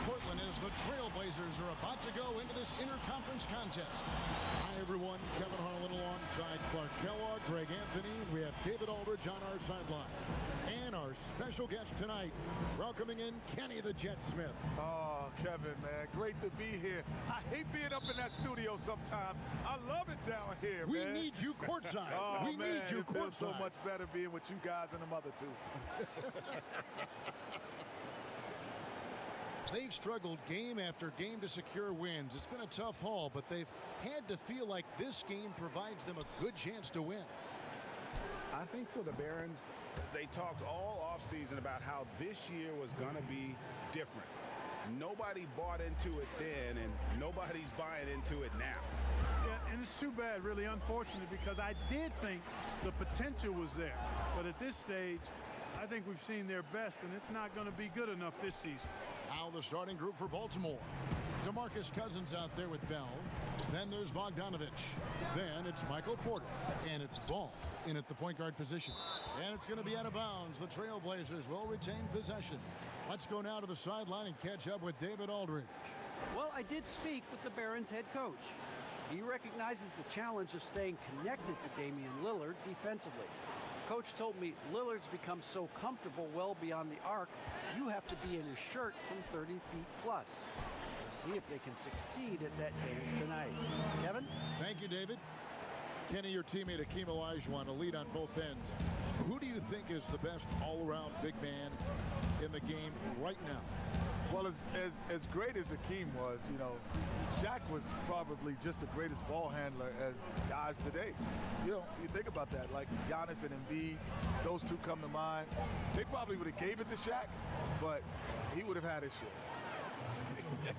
Portland as the Trailblazers are about to go into this interconference contest. Hi, everyone. Kevin Harlan alongside Clark Kellogg, Greg Anthony. We have David Aldridge on our sideline. And our special guest tonight, welcoming in Kenny the Jet Smith. Oh, Kevin, man, great to be here. I hate being up in that studio sometimes. I love it down here, we man. We need you courtside. Oh, we man, need you it courtside. feels so much better being with you guys and the mother, too. They've struggled game after game to secure wins. It's been a tough haul, but they've had to feel like this game provides them a good chance to win. I think for the Barons, they talked all offseason about how this year was going to be different. Nobody bought into it then, and nobody's buying into it now. Yeah, and it's too bad, really unfortunate, because I did think the potential was there. But at this stage, I think we've seen their best, and it's not going to be good enough this season. Now the starting group for Baltimore. DeMarcus Cousins out there with Bell. Then there's Bogdanovich. Then it's Michael Porter. And it's Ball in at the point guard position. And it's going to be out of bounds. The Trailblazers will retain possession. Let's go now to the sideline and catch up with David Aldridge. Well, I did speak with the Barons head coach. He recognizes the challenge of staying connected to Damian Lillard defensively. Coach told me Lillard's become so comfortable well beyond the arc, you have to be in his shirt from 30 feet plus. We'll see if they can succeed at that dance tonight. Kevin? Thank you, David. Kenny, your teammate Akeem Olajuwon, a lead on both ends. Who do you think is the best all-around big man in the game right now? Well, as great as Akeem was, you know, Shaq was probably just the greatest ball handler as guys today. You know, you think about that, like Giannis and Embiid, those two come to mind. They probably would have gave it to Shaq, but he would have had his share.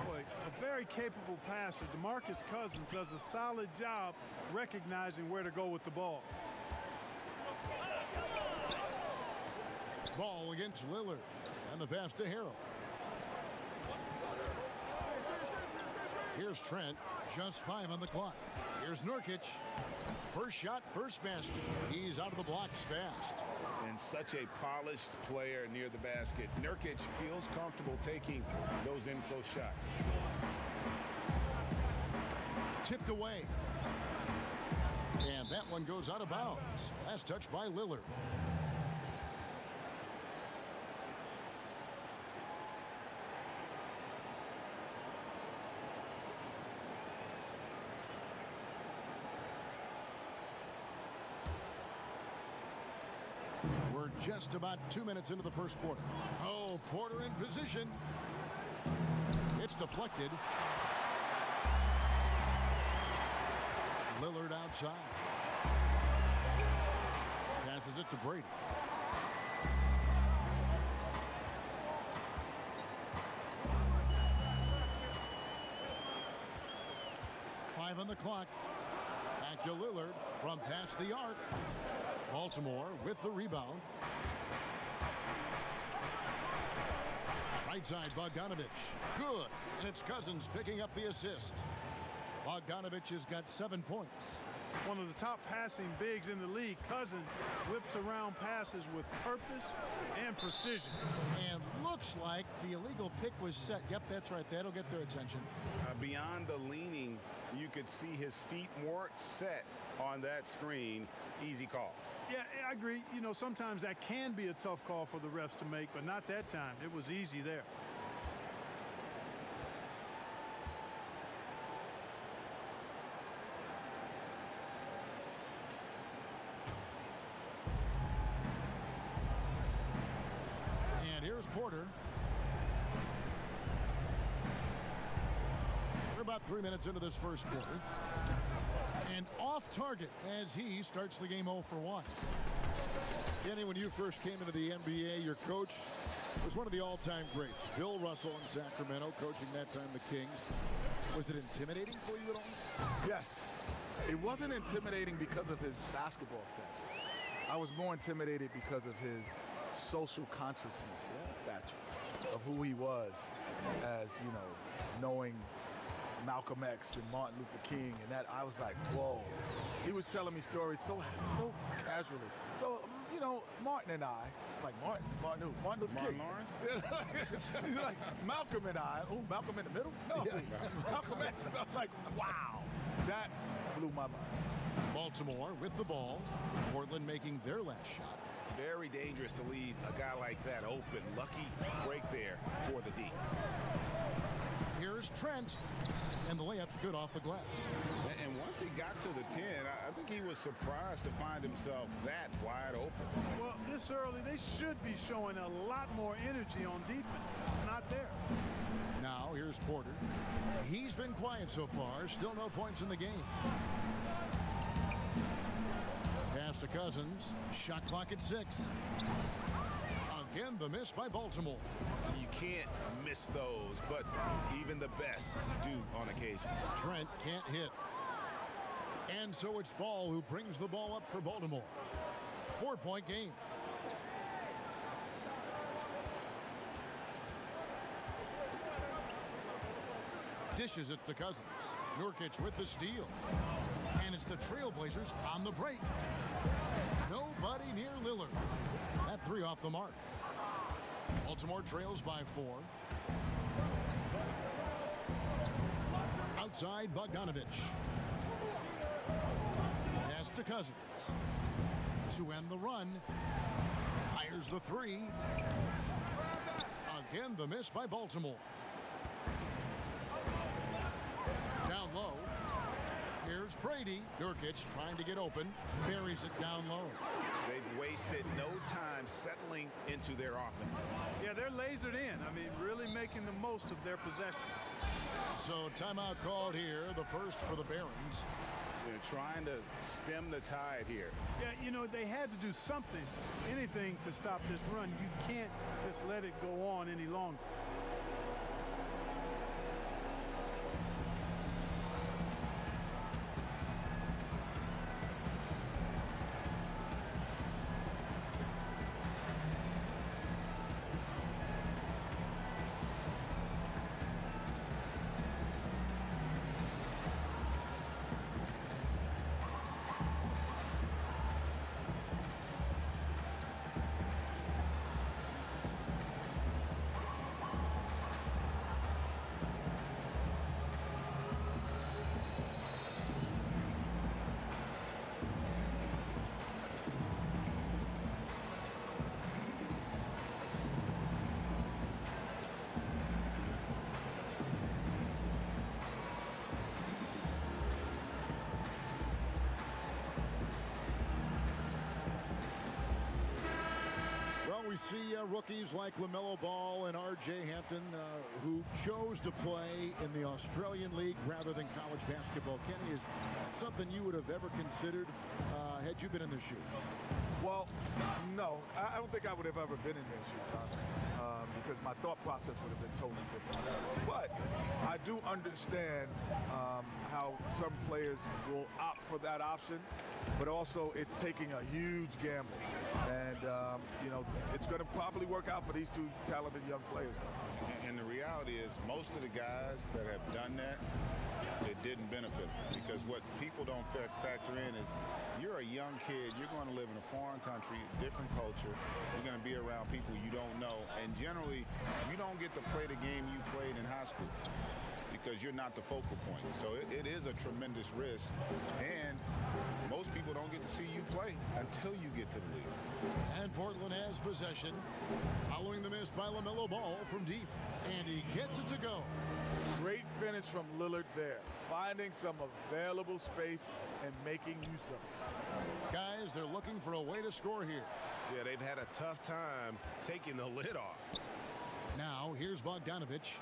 Boy, a very capable passer. DeMarcus Cousins does a solid job recognizing where to go with the ball. Ball against Lillard. And the pass to Harrell. Here's Trent. Just 5 on the clock. Here's Nurkic. First shot, first basket. He's out of the blocks fast. And such a polished player near the basket. Nurkic feels comfortable taking those in-close shots. Tipped away. And that one goes out of bounds. Last touch by Lillard. We're just about 2 minutes into the first quarter. Oh, Porter in position. It's deflected. Lillard outside. Passes it to Brady. Five on the clock. Back to Lillard from past the arc. Baltimore with the rebound. Right side, Bogdanovich. Good. And it's Cousins picking up the assist. Bogdanovich has got 7 points. One of the top passing bigs in the league, Cousins whips around passes with purpose and precision. And looks like the illegal pick was set. Yep, that's right. That'll get their attention. Beyond the leaning, you could see his feet weren't set on that screen. Easy call. Yeah, I agree. You know, sometimes that can be a tough call for the refs to make, but not that time. It was easy there. And here's Porter. We're about 3 minutes into this first quarter. And off target as he starts the game 0 for 1. Kenny, when you first came into the NBA, your coach was one of the all-time greats. Bill Russell in Sacramento, coaching that time the Kings. Was it intimidating for you at all? Yes. It wasn't intimidating because of his basketball stature. I was more intimidated because of his social consciousness stature, of who he was as, you know, knowing Malcolm X and Martin Luther King, and that I was like, whoa. He was telling me stories so casually. So you know, Martin and I, like Martin Luther King. Lawrence? He's like Malcolm and I. Oh, Malcolm in the middle? No. Malcolm X. I'm like, wow. That blew my mind. Baltimore with the ball. Portland making their last shot. Very dangerous to leave a guy like that open. Lucky break there for the D. Here's Trent, and the layup's good off the glass. And once he got to the 10, I think he was surprised to find himself that wide open. Well, this early, they should be showing a lot more energy on defense. It's not there. Now, here's Porter. He's been quiet so far. Still no points in the game. Pass to Cousins. Shot clock at 6. Again, the miss by Baltimore. You can't miss those, but even the best do on occasion. Trent can't hit. And so it's Ball who brings the ball up for Baltimore. 4-point game. Dishes it to Cousins. Nurkic with the steal. And it's the Trailblazers on the break. Nobody near Lillard. That 3 off the mark. Baltimore trails by 4. Outside Bogdanovich. Pass to Cousins. To end the run. Fires the 3. Again, the miss by Baltimore. Down low. Here's Brady. Nurkic trying to get open. Buries it down low. They've wasted no time settling into their offense. Yeah, they're lasered in. I mean, really making the most of their possessions. So timeout called here, the first for the Barons. They're trying to stem the tide here. Yeah, you know, they had to do something, anything to stop this run. You can't just let it go on any longer. We see rookies like LaMelo Ball and R.J. Hampton who chose to play in the Australian League rather than college basketball. Kenny, is that something you would have ever considered had you been in their shoes? Well, no. I don't think I would have ever been in their shoes, honestly, because my thought process would have been totally different. But I do understand how some players will opt for that option, but also it's taking a huge gamble. And, you know, it's going to probably work out for these two talented young players. And the reality is most of the guys that have done that, it didn't benefit them. Because what people don't factor in is you're a young kid, you're going to live in a foreign country, different culture, you're going to be around people you don't know, and generally you don't get to play the game you played in high school because you're not the focal point. So it is a tremendous risk, and most people don't get to see you play until you get to the league. And Portland has possession following the miss by LaMelo Ball from deep, and he gets it to go. Great finish from Lillard there, finding some available space and making use of it. Guys, they're looking for a way to score here. Yeah, they've had a tough time taking the lid off. Now, here's Bogdanovich.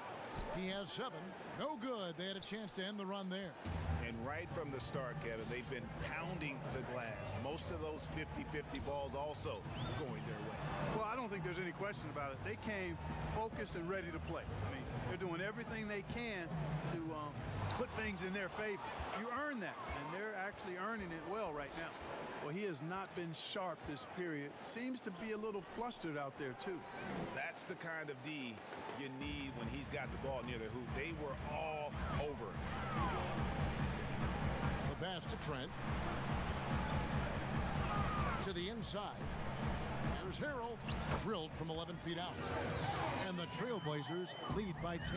He has 7. No good. They had a chance to end the run there. And right from the start, Kevin, they've been pounding the glass. Most of those 50-50 balls also going their way. Well, I don't think there's any question about it. They came focused and ready to play. I mean, they're doing everything they can to put things in their favor. You earn that, and they're actually earning it well right now. Well, he has not been sharp this period. Seems to be a little flustered out there, too. That's the kind of D you need when he's got the ball near the hoop. They were all over. The pass to Trent. To the inside. There's Harrell, drilled from 11 feet out. And the Trailblazers lead by 10.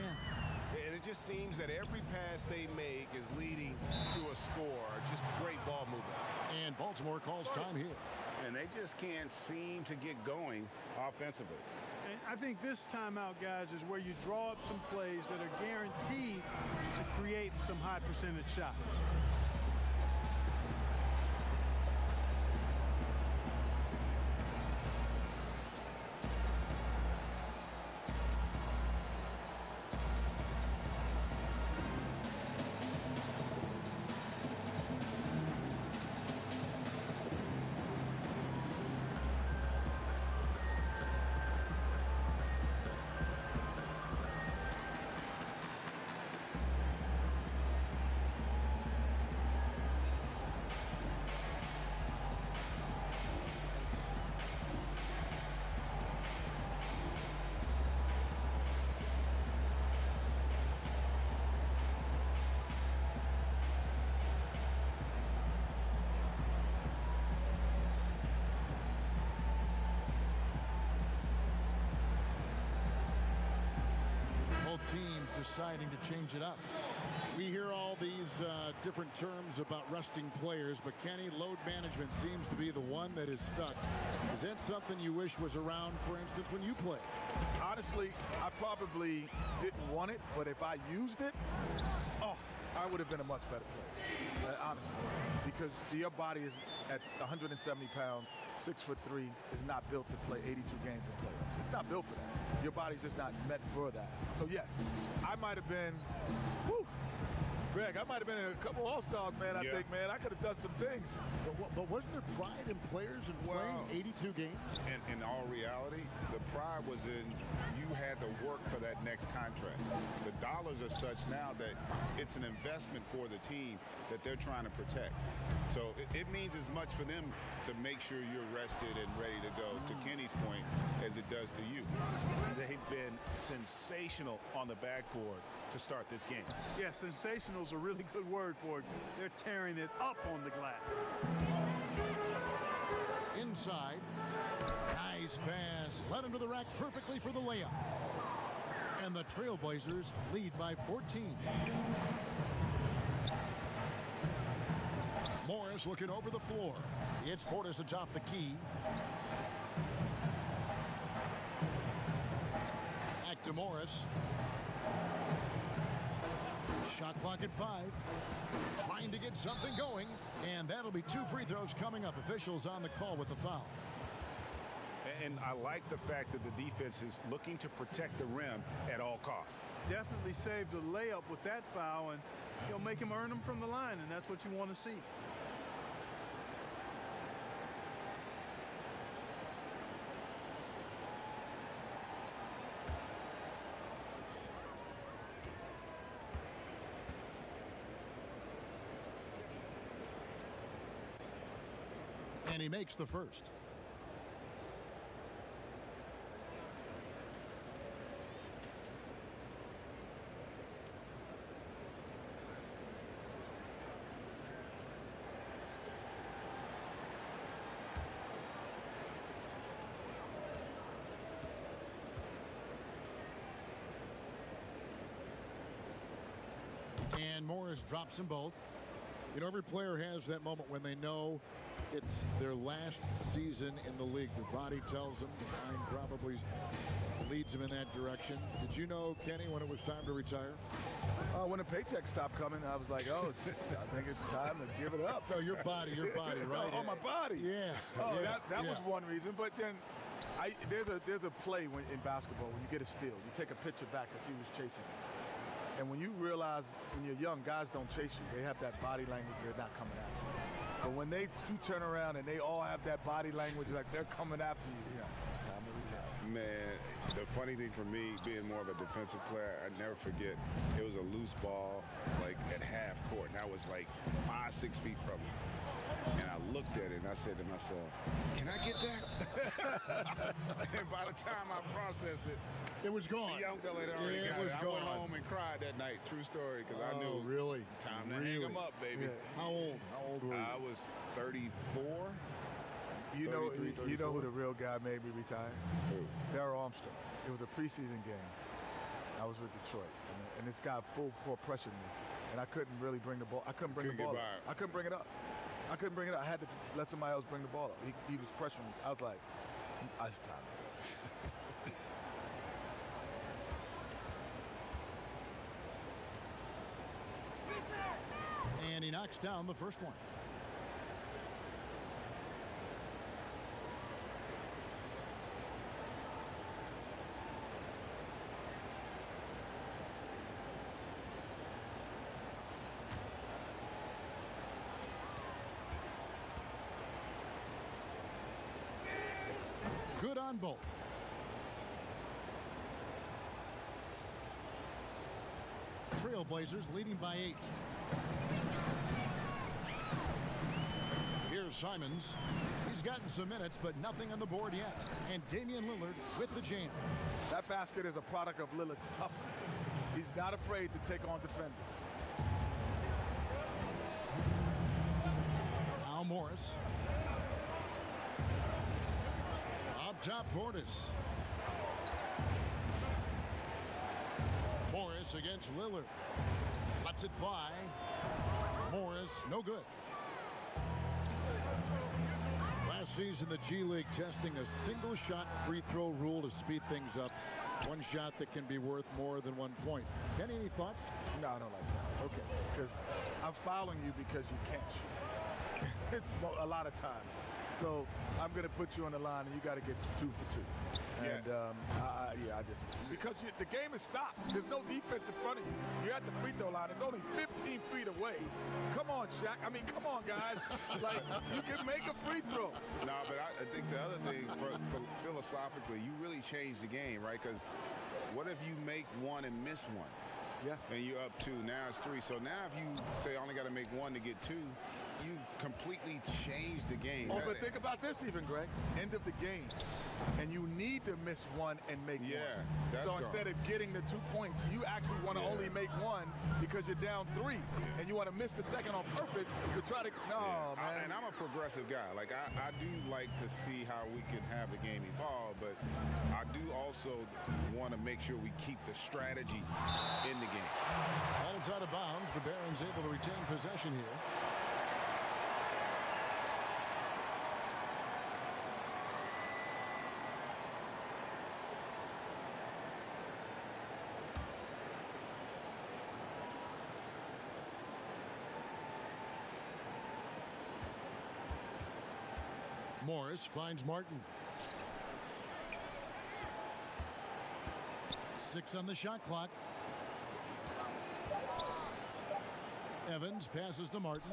And it just seems that every pass they make is leading to a score. Just great ball movement. And Baltimore calls time here. And they just can't seem to get going offensively. And I think this timeout, guys, is where you draw up some plays that are guaranteed to create some high percentage shots. Teams deciding to change it up. We hear all these different terms about resting players, but Kenny, load management seems to be the one that is stuck. Is that something you wish was around, for instance, when you played? Honestly, I probably didn't want it, but if I used it, I would have been a much better player, honestly. Because your body is at 170 pounds, 6'3", is not built to play 82 games in playoffs. It's not built for that. Your body's just not meant for that. So yes, I might have been, Greg, I might have been in a couple All-Stars, man. I think, man, I could have done some things. But wasn't there pride in players in playing 82 games? In all reality, the pride was in you had to work for that next contract. The dollars are such now that it's an investment for the team that they're trying to protect. So it means as much for them to make sure you're rested and ready to go, to Kenny's point, as it does to you. They've been sensational on the backboard to start this game. Yeah, sensational is a really good word for it. They're tearing it up on the glass. Inside. Nice pass. Led him to the rack perfectly for the layup. And the Trailblazers lead by 14. Morris looking over the floor. It's Portis atop the key. Back to Morris. Shot clock at 5. Trying to get something going. And that'll be 2 free throws coming up. Officials on the call with the foul. And I like the fact that the defense is looking to protect the rim at all costs. Definitely saved the layup with that foul, and you'll make him earn them from the line, and that's what you want to see. And he makes the first. And Morris drops them both. You know, every player has that moment when they know it's their last season in the league. Their body tells them, the mind probably leads them in that direction. Did you know, Kenny, when it was time to retire? When the paycheck stopped coming, I was like, I think it's time to give it up. No, your body, right? Oh, my body. Yeah. Oh, yeah. That was one reason. But then there's a play in basketball when you get a steal. You take a picture back to see who's chasing you. And when you realize when you're young, guys don't chase you. They have that body language. They're not coming after you. But when they do turn around and they all have that body language like they're coming after you, it's time to retire. Man, the funny thing for me, being more of a defensive player, I never forget, it was a loose ball, like at half court, and I was like 5-6 feet from me. And I looked at it and I said to myself, can I get that? And by the time I processed it, it was gone. The young fella had already got it. I went home and cried that night. True story, because I knew really? Time to hang him up, baby. Yeah. How old were you? I was 34. You know who the real guy made me retire? Darryl Armstrong. It was a preseason game. I was with Detroit, and this guy full court pressured me, and I couldn't really bring the ball. I couldn't bring the ball up. I couldn't bring it up. I had to let somebody else bring the ball up. He was pressuring me. I was like, it's time to go. And he knocks down the first one. Good on both. Trailblazers leading by 8. Here's Simons. He's gotten some minutes, but nothing on the board yet. And Damian Lillard with the jam. That basket is a product of Lillard's toughness. He's not afraid to take on defenders. Now Morris. Up top, Portis. Morris against Lillard. Lets it fly. Morris, no good. Last season, the G League testing a single shot free throw rule to speed things up. One shot that can be worth more than 1 point. Kenny, any thoughts? No, I don't like that. Okay. Because I'm fouling you because you can't shoot. It's a lot of times. So I'm going to put you on the line, and you got to get 2 for 2. And I just because the game is stopped. There's no defense in front of you. You're at the free throw line. It's only 15 feet away. Come on, Shaq. I mean, come on, guys. Like, you can make a free throw. No, but I think the other thing, for philosophically, you really change the game, right? Because what if you make one and miss one? Yeah. And you're up 2. Now it's 3. So now if you say I only got to make 1 to get 2, you completely change the game. Oh, but think about this even, Greg. End of the game. And you need to miss 1 and make 1. So instead of getting the 2 points, you actually want to only make 1 because you're down 3. And you want to miss the second on purpose to try to... No, man. And I'm a progressive guy. Like, I do like to see how we can have the game evolve, but I do also want to make sure we keep the strategy in the game. Ball's out of bounds. The Barons able to retain possession here. Morris finds Martin. 6 on the shot clock. Evans passes to Martin.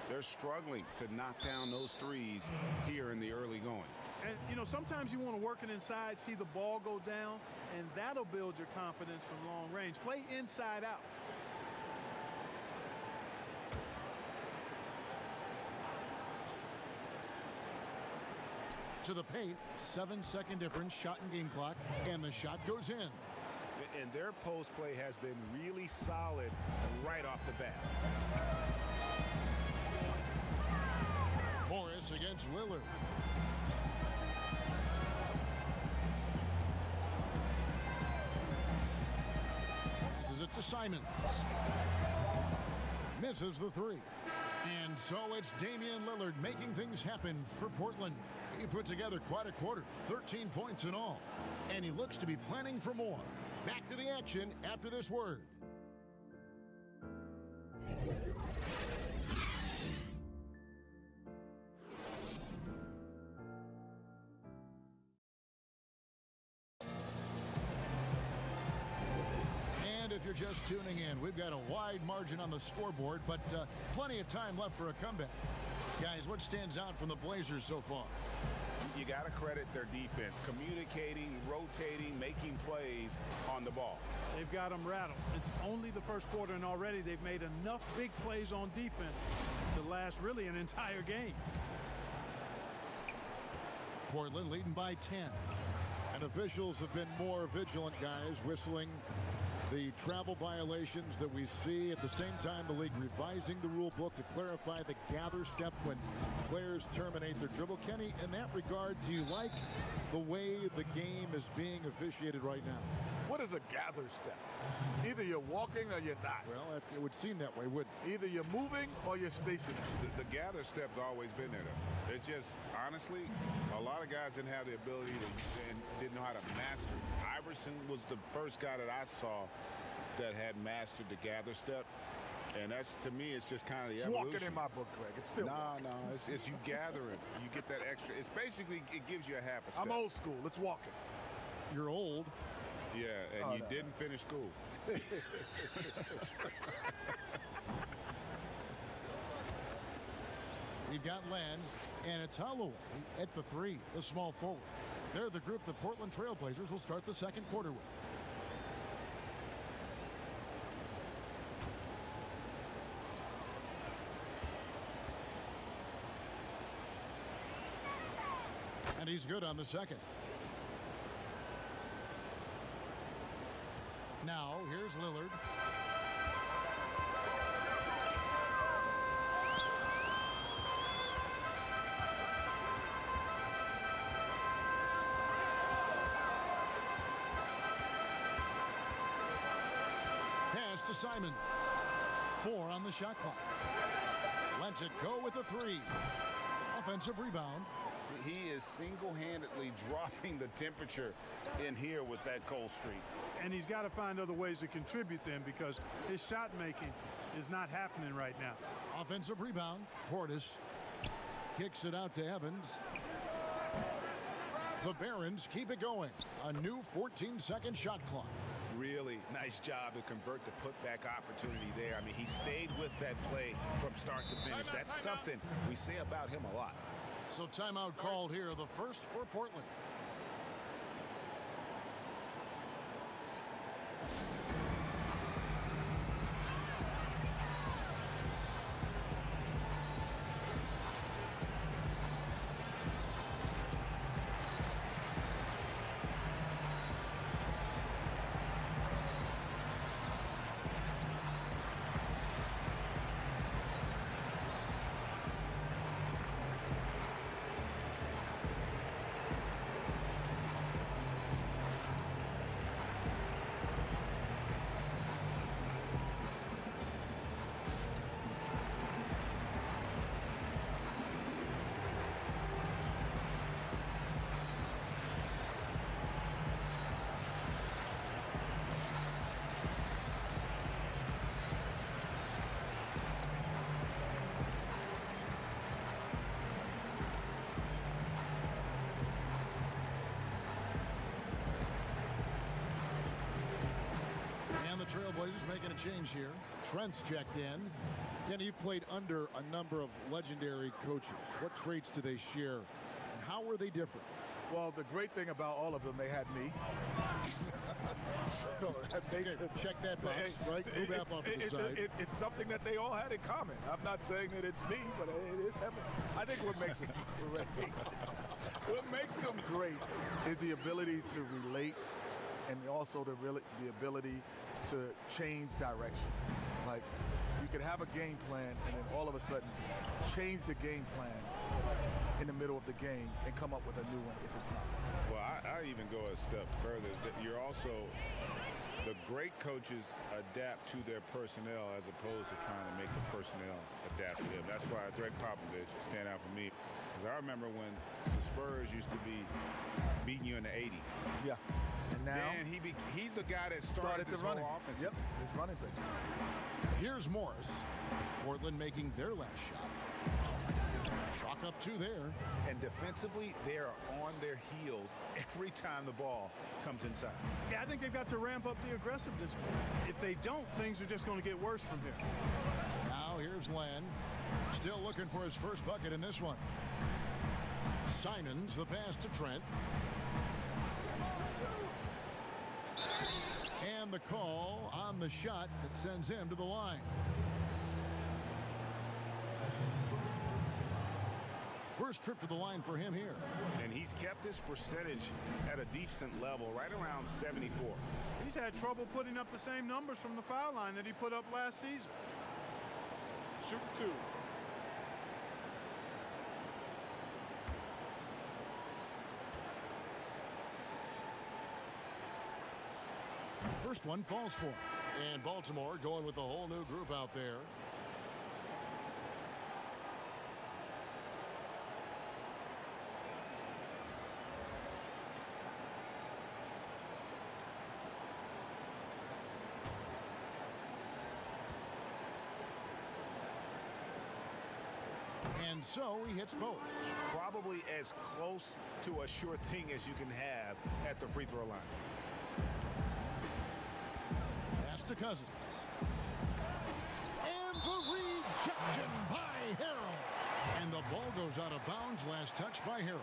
They're struggling to knock down those threes here in the early going. And, you know, sometimes you want to work it inside, see the ball go down, and that'll build your confidence from long range. Play inside out. To the paint, 7-second difference, shot and game clock, and the shot goes in. And their post play has been really solid right off the bat. Morris against Lillard. Passes it to Simons. Misses the 3. And so it's Damian Lillard making things happen for Portland. He put together quite a quarter, 13 points in all. And he looks to be planning for more. Back to the action after this word. And if you're just tuning in, we've got a wide margin on the scoreboard, but plenty of time left for a comeback. Guys, what stands out from the Blazers so far? You got to credit their defense, communicating, rotating, making plays on the ball. They've got them rattled. It's only the first quarter, and already they've made enough big plays on defense to last really an entire game. Portland leading by 10. And officials have been more vigilant, guys, whistling the travel violations that we see. At the same time, the league revising the rule book to clarify the gather step when players terminate their dribble. Kenny, in that regard, do you like the way the game is being officiated right now? What is a gather step? Either you're walking or you're not. Well, it would seem that way, wouldn't it? Either you're moving or you're stationary. The gather step's always been there, though. It's just, honestly, a lot of guys didn't have the ability to and didn't know how to master it. Iverson was the first guy that I saw that had mastered the gather step. And that's, to me, it's just kind of the evolution. Walking in my book, Greg. It's still walking. No, it's you gathering. You get that extra. It's basically, it gives you a half a step. I'm old school. It's walking. You're old. Yeah, and you didn't finish school. We've got Len, and it's Holloway at the 3, the small forward. They're the group the Portland Trailblazers will start the second quarter with. And he's good on the second. Now, here's Lillard. Pass to Simons. 4 on the shot clock. Lets it go with a 3. Offensive rebound. He is single-handedly dropping the temperature in here with that cold streak. And he's got to find other ways to contribute then, because his shot making is not happening right now. Offensive rebound. Portis kicks it out to Evans. The Barons keep it going. A new 14-second shot clock. Really nice job to convert the putback opportunity there. I mean, he stayed with that play from start to finish. That's something we say about him a lot. So timeout called here, the first for Portland. Trailblazers making a change here. Trent's checked in. Then he played under a number of legendary coaches. What traits do they share, and how were they different? Well, the great thing about all of them, they had me. So that makes check that box, right? Move that off to the side. It's something that they all had in common. I'm not saying that it's me, but it is happening. I think what makes them great, what makes them great is the ability to relate, and also the ability to change direction. Like, you could have a game plan and then all of a sudden change the game plan in the middle of the game and come up with a new one if it's not. Well, I even go a step further. You're also, the great coaches adapt to their personnel as opposed to trying to make the personnel adapt to them. That's why Greg Popovich stand out for me. Because I remember when the Spurs used to be beating you in the 80s. Yeah. And now then he's the guy that started the running offense. Yep, his running thing. Here's Morris. Portland making their last shot. Chalk up 2 there. And defensively, they are on their heels every time the ball comes inside. Yeah, I think they've got to ramp up the aggressiveness. If they don't, things are just going to get worse from here. Now here's Len. Still looking for his first bucket in this one. Simons, the pass to Trent. And the call on the shot that sends him to the line. First trip to the line for him here. And he's kept this percentage at a decent level, right around 74. He's had trouble putting up the same numbers from the foul line that he put up last season. Shoot 2. First one falls for him. And Baltimore going with a whole new group out there. And so he hits both. Probably as close to a sure thing as you can have at the free throw line. Pass to Cousins. And the rejection by Harrell. And the ball goes out of bounds. Last touch by Harrell.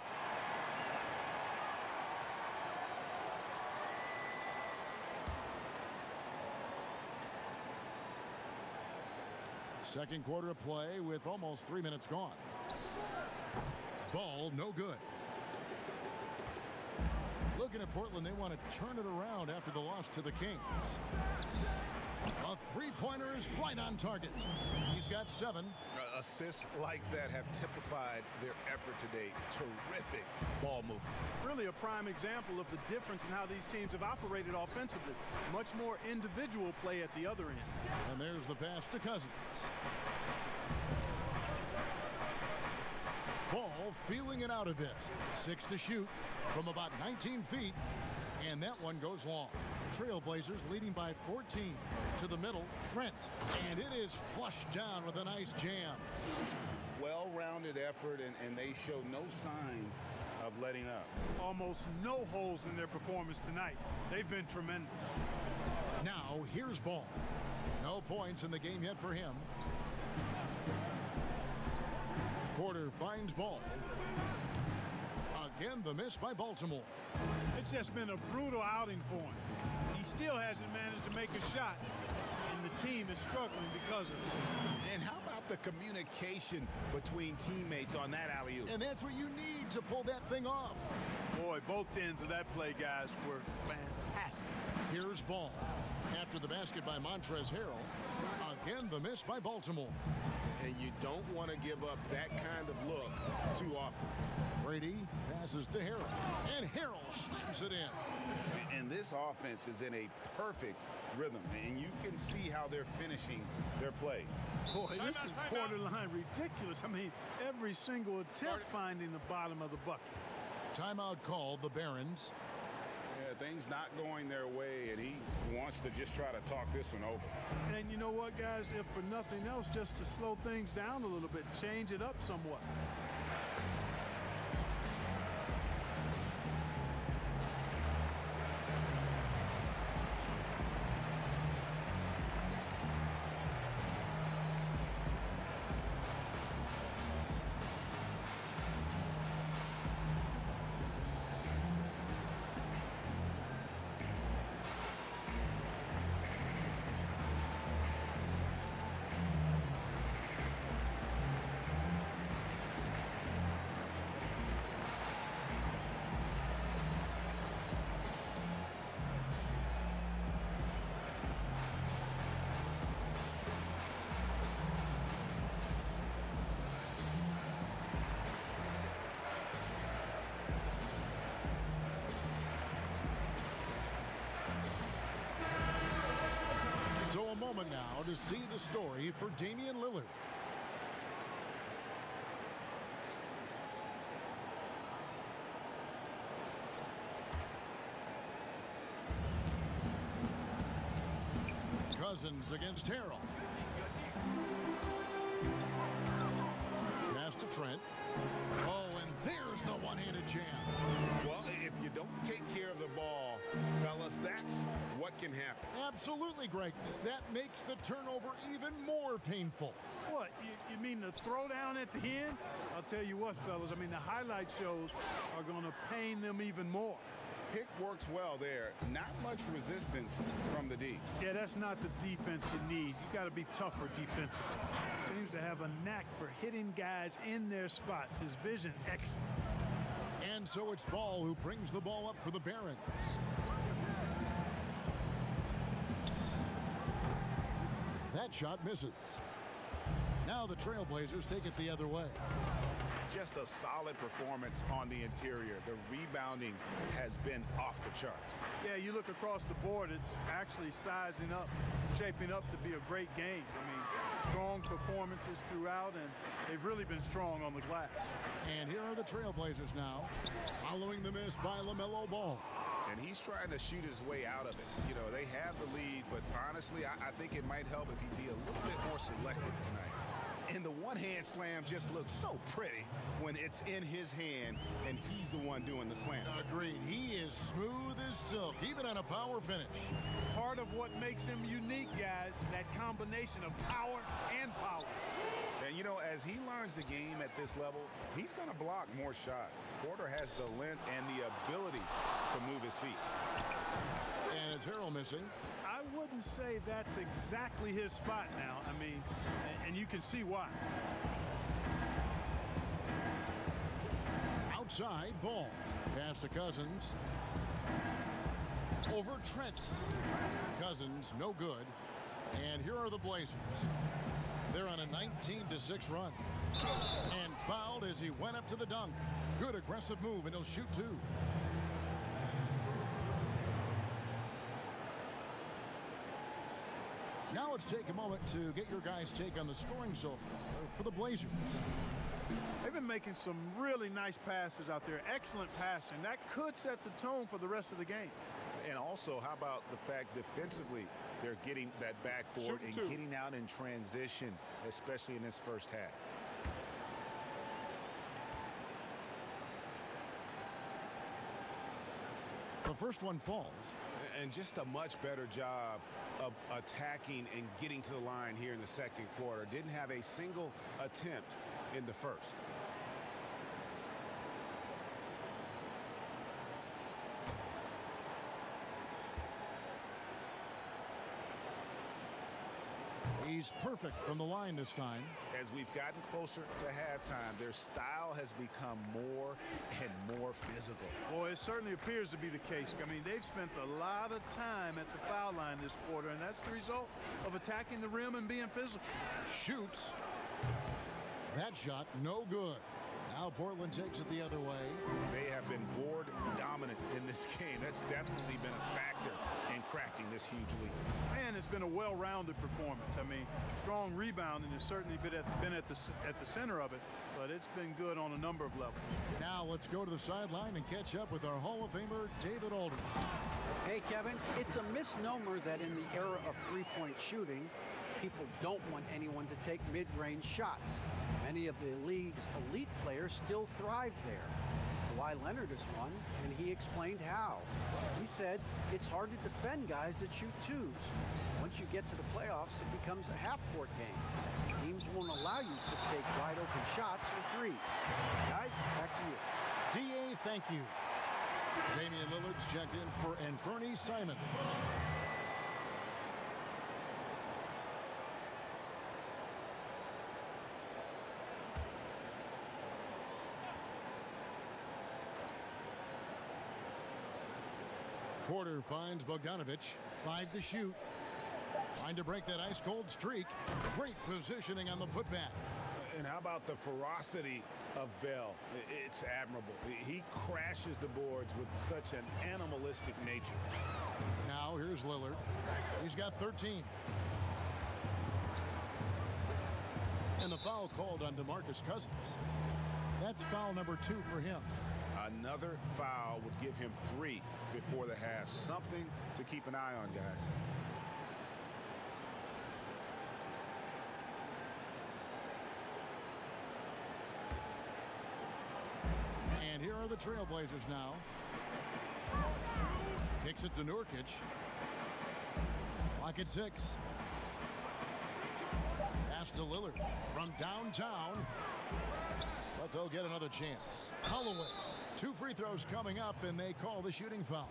Second quarter of play with almost 3 minutes gone. Ball no good. Looking at Portland, they want to turn it around after the loss to the Kings. A three-pointer is right on target. He's got 7. Assists like that have typified their effort today. Terrific ball movement. Really a prime example of the difference in how these teams have operated offensively. Much more individual play at the other end. And there's the pass to Cousins. Ball feeling it out a bit. 6 to shoot from about 19 feet. And that one goes long. Trailblazers leading by 14 to the middle. Trent. And it is flushed down with a nice jam. Well-rounded effort, and they show no signs of letting up. Almost no holes in their performance tonight. They've been tremendous. Now here's Ball. No points in the game yet for him. Porter finds Ball. Again, the miss by Baltimore. It's just been a brutal outing for him. He still hasn't managed to make a shot, and the team is struggling because of it. And how about the communication between teammates on that alley-oop? And that's what you need to pull that thing off. Boy, both ends of that play, guys, were fantastic. Here's Ball. After the basket by Montrezl Harrell. Again, the miss by Baltimore. And you don't want to give up that kind of look too often. Brady passes to Harrell. And Harrell slams it in. And this offense is in a perfect rhythm, and you can see how they're finishing their plays. Boy, this is borderline ridiculous. I mean, every single attempt finding the bottom of the bucket. Timeout called the Barons. Yeah, things not going their way, and he wants to just try to talk this one over. And you know what, guys? If for nothing else, just to slow things down a little bit, change it up somewhat. So a moment now to see the story for Damian Lillard. Cousins against Harrell. Pass to Trent. Oh, and there's the one-handed jam. Well, if you don't take care of the ball, fellas, that's what can happen. Absolutely, Greg. That makes the turnover even more painful. What, you mean the throwdown at the end? I'll tell you what, fellas, I mean, the highlight shows are going to pain them even more. Pick works well there. Not much resistance from the D. Yeah, that's not the defense you need. You got to be tougher defensively. Seems to have a knack for hitting guys in their spots. His vision, excellent. And so it's Ball who brings the ball up for the Barons. That shot misses. Now the Trailblazers take it the other way. just a solid performance on the interior. The rebounding has been off the charts. Yeah, you look across the board, it's actually sizing up, shaping up to be a great game. I mean, strong performances throughout, and they've really been strong on the glass. And here are the Trailblazers now, following the miss by LaMelo Ball. And he's trying to shoot his way out of it. You know, they have the lead, but honestly, I think it might help if he'd be a little bit more selective tonight. And the one-hand slam just looks so pretty when it's in his hand and he's the one doing the slam. Agreed. He is smooth as silk, even on a power finish. Part of what makes him unique, guys, that combination of power and polish. And, you know, as he learns the game at this level, he's going to block more shots. Porter has the length and the ability to move his feet. And it's Harrell missing. I wouldn't say that's exactly his spot now. I mean, and you can see why. Outside Ball. Pass to Cousins. Over Trent. Cousins, no good. And here are the Blazers. They're on a 19-6 run. And fouled as he went up to the dunk. Good aggressive move, and he'll shoot two. Now let's take a moment to get your guys' take on the scoring so far for the Blazers. They've been making some really nice passes out there. Excellent passing. That could set the tone for the rest of the game. And also, how about the fact defensively, they're getting that backboard and getting out in transition, especially in this first half. The first one falls. And just a much better job of attacking and getting to the line here in the second quarter. Didn't have a single attempt in the first. He's perfect from the line this time. As we've gotten closer to halftime, their style has become more and more physical. Boy, it certainly appears to be the case. I mean, they've spent a lot of time at the foul line this quarter, and that's the result of attacking the rim and being physical. Shoots. That shot, no good. Now Portland takes it the other way. They have been board dominant in this game. That's definitely been a factor in crafting this huge lead. And it's been a well-rounded performance. I mean, strong rebounding has certainly been at the center of it, but it's been good on a number of levels. Now let's go to the sideline and catch up with our Hall of Famer, David Aldridge. Hey, Kevin, it's a misnomer that in the era of three-point shooting, people don't want anyone to take mid-range shots. Many of the league's elite players still thrive there. Kawhi Leonard is one, and he explained how. He said it's hard to defend guys that shoot twos. Once you get to the playoffs, it becomes a half-court game. Teams won't allow you to take wide-open shots or threes. Guys, back to you. D.A., thank you. Damian Lillard's checked in for Anthony Simon. Porter finds Bogdanovich. 5 to shoot. Trying to break that ice-cold streak. Great positioning on the putback. And how about the ferocity of Bell? It's admirable. He crashes the boards with such an animalistic nature. Now here's Lillard. He's got 13. And the foul called on DeMarcus Cousins. That's foul number 2 for him. Another foul would give him 3 before the half. Something to keep an eye on, guys. And here are the Trailblazers now. Kicks it to Nurkic. Clock at 6. Pass to Lillard from downtown. But they'll get another chance. Holloway. 2 free throws coming up, and they call the shooting foul.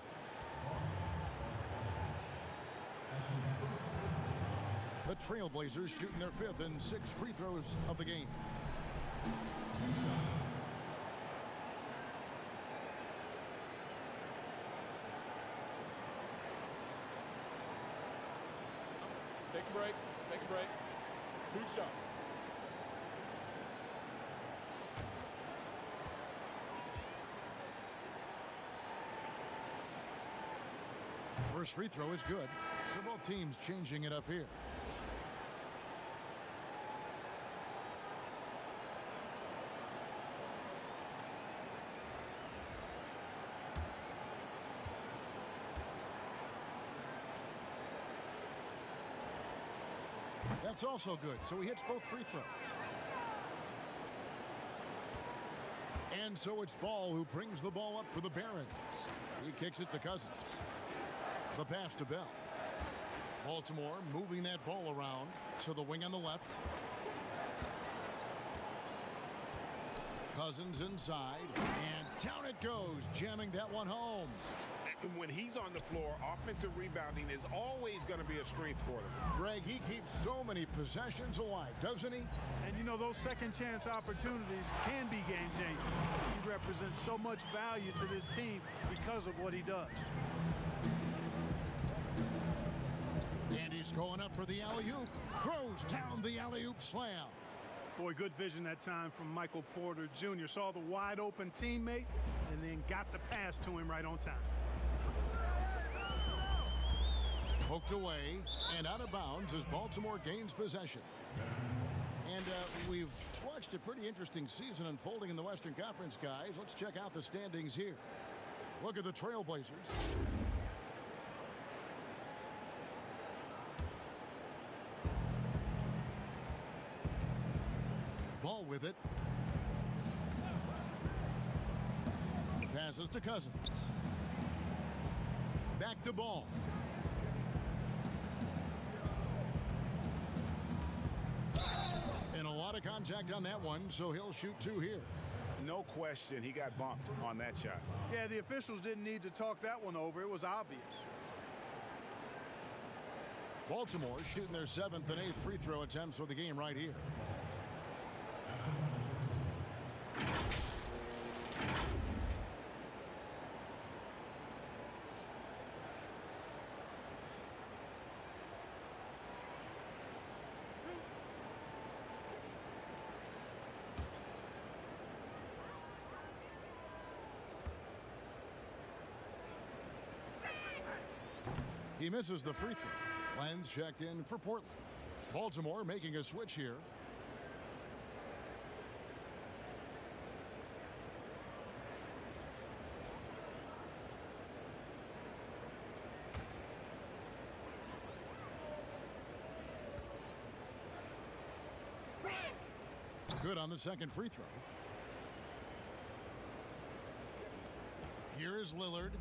The Trailblazers shooting their 5th and 6th free throws of the game. Take a break. Take a break. 2 shots. First free throw is good. So both teams changing it up here. That's also good. So he hits both free throws. And so it's Ball who brings the ball up for the Barons. He kicks it to Cousins. The pass to Bell. Baltimore moving that ball around to the wing on the left. Cousins inside, and down it goes, jamming that one home. When he's on the floor, offensive rebounding is always going to be a strength for them. Greg, he keeps so many possessions alive, doesn't he? And you know, those second chance opportunities can be game changing. He represents so much value to this team because of what he does. And he's going up for the alley-oop. Throws down the alley-oop slam. Boy, good vision that time from Michael Porter Jr. Saw the wide open teammate and then got the pass to him right on time. Poked away and out of bounds as Baltimore gains possession. And we've watched a pretty interesting season unfolding in the Western Conference, guys. Let's check out the standings here. Look at the Trailblazers. Ball with it. Passes to Cousins. Back to Ball. And a lot of contact on that one, so he'll shoot two here. No question, he got bumped on that shot. Yeah, the officials didn't need to talk that one over. It was obvious. Baltimore shooting their 7th and 8th free throw attempts for the game right here. He misses the free throw. Lenz checked in for Portland. Baltimore making a switch here. Good on the second free throw. Here is Lillard.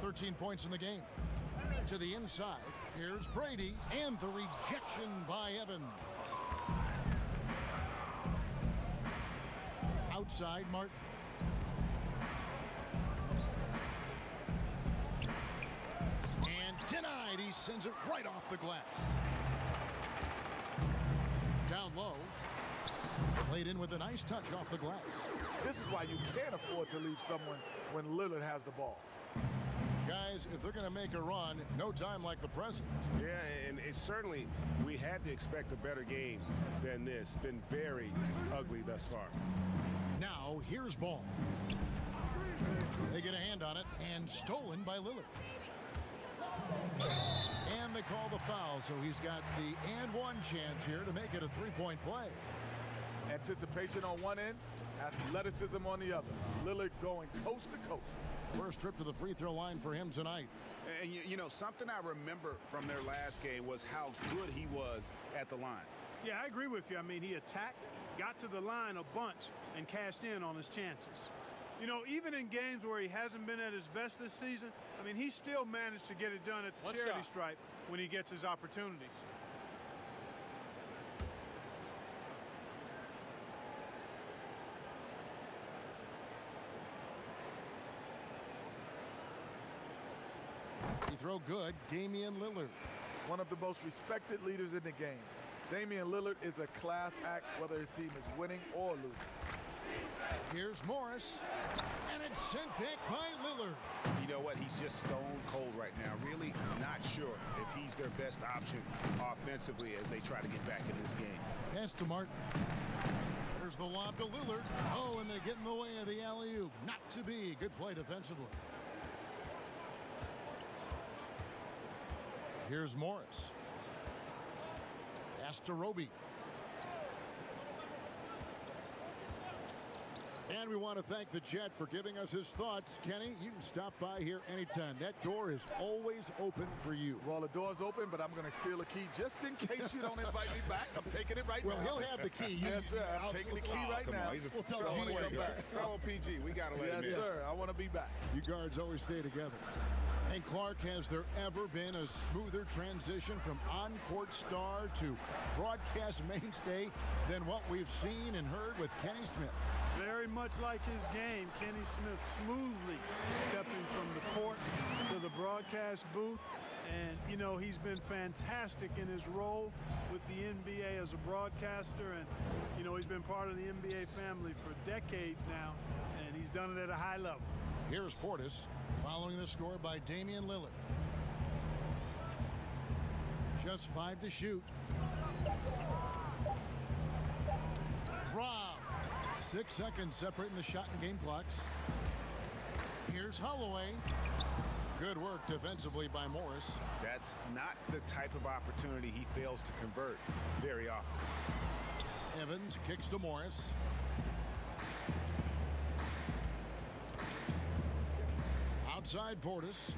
13 points in the game. To the inside. Here's Brady. And the rejection by Evans. Outside, Martin. And denied. He sends it right off the glass. Down low. Laid in with a nice touch off the glass. This is why you can't afford to leave someone when Lillard has the ball. Guys, if they're going to make a run, no time like the present. Yeah, and it's certainly, we had to expect a better game than this. Been very ugly thus far. Now, here's Ball. They get a hand on it, and stolen by Lillard. And they call the foul, so he's got the and one chance here to make it a three-point play. Anticipation on one end, athleticism on the other. Lillard going coast to coast. First trip to the free throw line for him tonight. And you know, something I remember from their last game was how good he was at the line. Yeah, I agree with you. I mean, he attacked, got to the line a bunch, and cashed in on his chances. You know, even in games where he hasn't been at his best this season, I mean, he still managed to get it done at the charity stripe when he gets his opportunities. Throw good, Damian Lillard. One of the most respected leaders in the game. Damian Lillard is a class act whether his team is winning or losing. Here's Morris, and it's sent back by Lillard. You know what? He's just stone cold right now. Really not sure if he's their best option offensively as they try to get back in this game. Pass to Martin. There's the lob to Lillard. Oh, and they get in the way of the alley-oop. Not to be. Good play defensively. Here's Morris. Pass to Roby. And we want to thank the Jet for giving us his thoughts. Kenny, you can stop by here anytime. That door is always open for you. Well, the door's open, but I'm going to steal a key just in case you don't invite me back. I'm taking it right now. Well, he'll have the key. Yes, sir. I'm taking the key right now. We'll tell I want to come back. Fellow PG, we got to let him in. Yes, sir. I want to be back. You guards always stay together. And Clark, has there ever been a smoother transition from on-court star to broadcast mainstay than what we've seen and heard with Kenny Smith? Very much like his game, Kenny Smith smoothly stepping from the court to the broadcast booth. And, you know, he's been fantastic in his role with the NBA as a broadcaster. And, you know, he's been part of the NBA family for decades now, and he's done it at a high level. Here's Portis following the score by Damian Lillard. Just 5 to shoot. Rob. 6 seconds separating the shot and game clocks. Here's Holloway. Good work defensively by Morris. That's not the type of opportunity he fails to convert very often. Evans kicks to Morris. Outside Portis.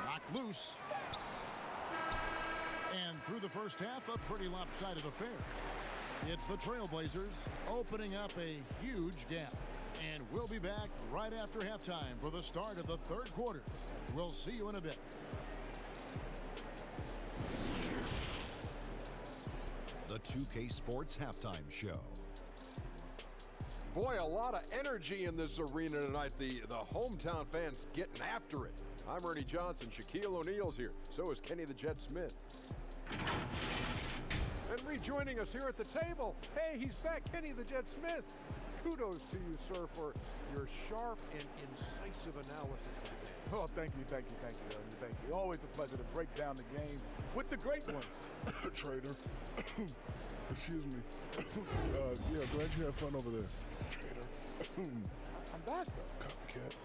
Knocked loose. And through the first half, a pretty lopsided affair. It's the Trailblazers opening up a huge gap. And we'll be back right after halftime for the start of the third quarter. We'll see you in a bit. The 2K Sports Halftime Show. Boy, a lot of energy in this arena tonight. The hometown fans getting after it. I'm Ernie Johnson. Shaquille O'Neal's here. So is Kenny the Jet Smith. And rejoining us here at the table, hey, he's back, Kenny the Jet Smith. Kudos to you, sir, for your sharp and incisive analysis of the game. Oh, thank you, Ernie. Thank you. Always a pleasure to break down the game with the great ones. Trader. Excuse me. Yeah, glad you had fun over there. Trader. I'm back, though. Copycat.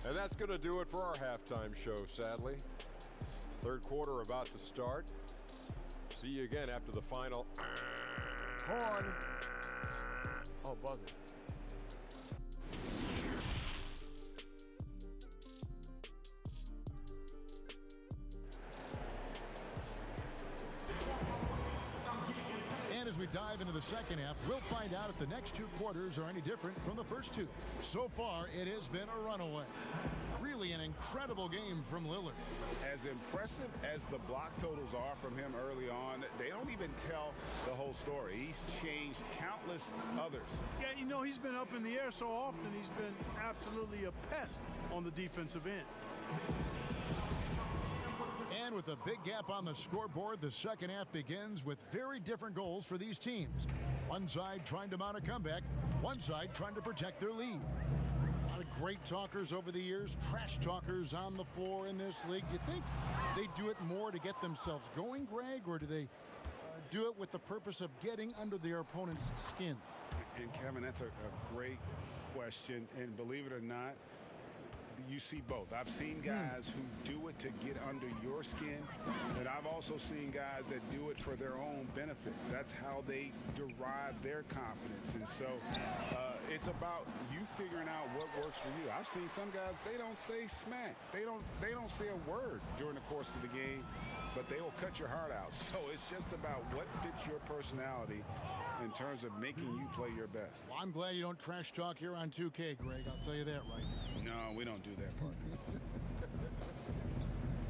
And that's going to do it for our halftime show, sadly. Third quarter about to start. See you again after the final. Horn. Oh, buzzer. And as we dive into the second half, we'll find out if the next 2 quarters are any different from the first 2. So far, it has been a runaway. Really an incredible game from Lillard. As impressive as the block totals are from him early on, they don't even tell the whole story. He's changed countless others. Yeah, you know, he's been up in the air so often, he's been absolutely a pest on the defensive end. And with a big gap on the scoreboard, the second half begins with very different goals for these teams. One side trying to mount a comeback, one side trying to protect their lead. A lot of great talkers over the years, trash talkers on the floor in this league. Do you think they do it more to get themselves going, Greg, or do they do it with the purpose of getting under their opponent's skin? And Kevin, that's a great question. And believe it or not, you see both. I've seen guys who do it to get under your skin, and I've also seen guys that do it for their own benefit. That's how they derive their confidence. And so it's about you figuring out what works for you. I've seen some guys, they don't say smack. They don't say a word during the course of the game, but they will cut your heart out. So it's just about what fits your personality in terms of making you play your best. Well, I'm glad you don't trash talk here on 2K, Greg. I'll tell you that right now. No, we don't do that part.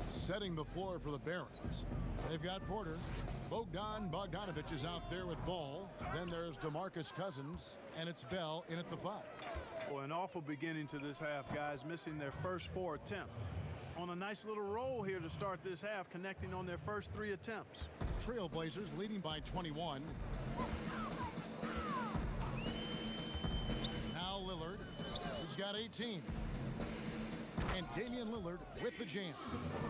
Setting the floor for the Barons. They've got Porter. Bogdanovich is out there with ball. Then there's DeMarcus Cousins, and it's Bell in at the 5. Well, an awful beginning to this half, guys, missing their first 4 attempts. On a nice little roll here to start this half, connecting on their first 3 attempts. Trailblazers leading by 21. Now Lillard, who's got 18. And Damian Lillard with the jam.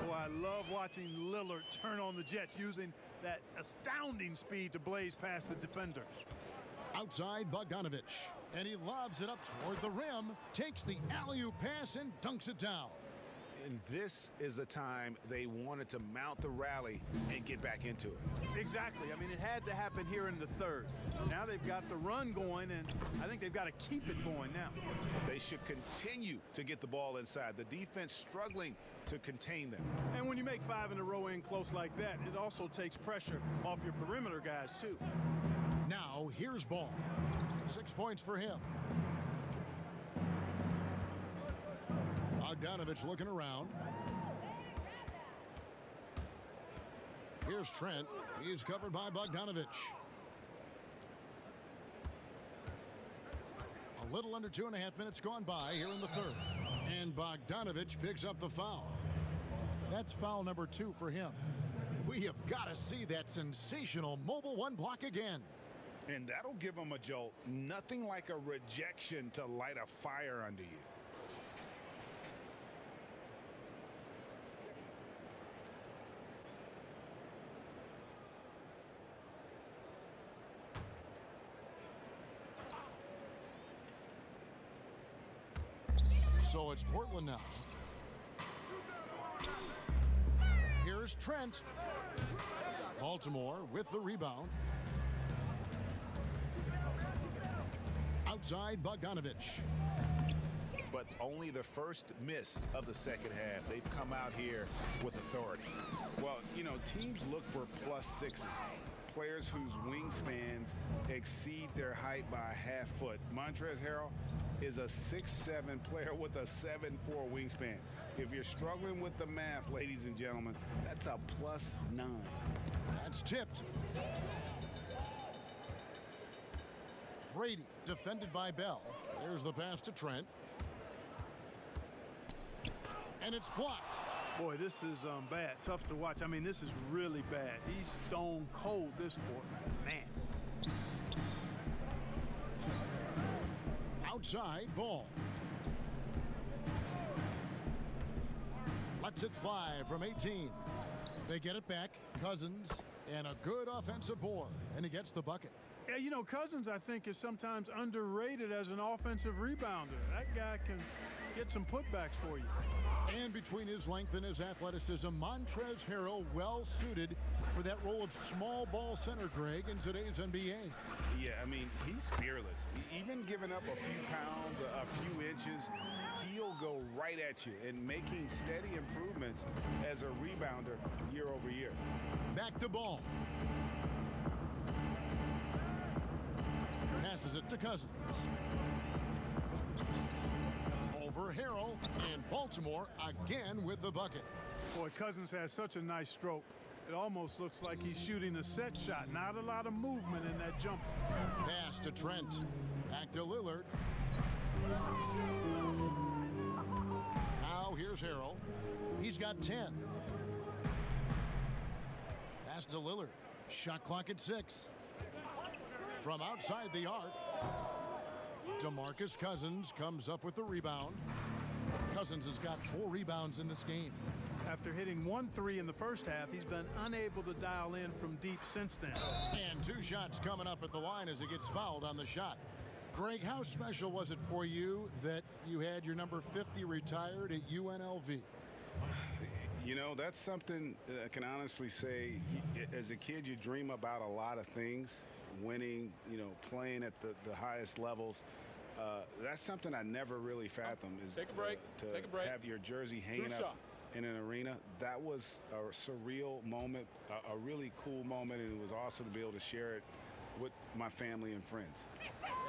Oh, I love watching Lillard turn on the Jets, using that astounding speed to blaze past the defenders. Outside Bogdanovich. And he lobs it up toward the rim, takes the alley-oop pass and dunks it down. And this is the time they wanted to mount the rally and get back into it. Exactly. I mean, it had to happen here in the third. Now they've got the run going, and I think they've got to keep it going now. They should continue to get the ball inside. The defense struggling to contain them. And when you make 5 in a row in close like that, it also takes pressure off your perimeter guys, too. Now, here's Ball. 6 points for him. Bogdanovich looking around. Here's Trent. He's covered by Bogdanovich. A little under 2.5 minutes gone by here in the third. And Bogdanovich picks up the foul. That's foul number 2 for him. We have got to see that sensational mobile one block again. And that'll give them a jolt. Nothing like a rejection to light a fire under you. So it's Portland now. Here's Trent. Baltimore with the rebound. Outside Bogdanovich. But only the first miss of the second half. They've come out here with authority. Well, you know, teams look for +6s. Players whose wingspans exceed their height by a half foot. Montrezl Harrell is a 6'7" player with a 7'4" wingspan. If you're struggling with the math, ladies and gentlemen, that's a +9. That's tipped. Brady defended by Bell. There's the pass to Trent. And it's blocked. Boy, this is bad. Tough to watch. I mean, this is really bad. He's stone cold this quarter. Man. Outside Ball. Lets it fly from 18. They get it back. Cousins and a good offensive board. And he gets the bucket. Yeah, you know, Cousins, I think, is sometimes underrated as an offensive rebounder. That guy can get some putbacks for you. And between his length and his athleticism, Montrezl Harrell well suited for that role of small ball center, Greg, in today's NBA. Yeah, I mean, he's fearless. Even giving up a few pounds, a few inches, he'll go right at you and making steady improvements as a rebounder year over year. Back to Ball. Passes it to Cousins. Over Harrell, and Baltimore again with the bucket. Boy, Cousins has such a nice stroke. It almost looks like he's shooting a set shot. Not a lot of movement in that jumper. Pass to Trent. Back to Lillard. Now here's Harrell. He's got 10. Pass to Lillard. Shot clock at 6. From outside the arc, DeMarcus Cousins comes up with the rebound. Cousins has got 4 rebounds in this game. After hitting 1 3 in the first half, he's been unable to dial in from deep since then. And 2 shots coming up at the line as he gets fouled on the shot. Greg, how special was it for you that you had your number 50 retired at UNLV? You know, that's something I can honestly say. As a kid, you dream about a lot of things. Winning, you know, playing at the highest levels. That's something I never really fathomed. Is Take a break. Take a break. Have your jersey hanging up in an arena. That was a surreal moment, a really cool moment, and it was awesome to be able to share it with my family and friends.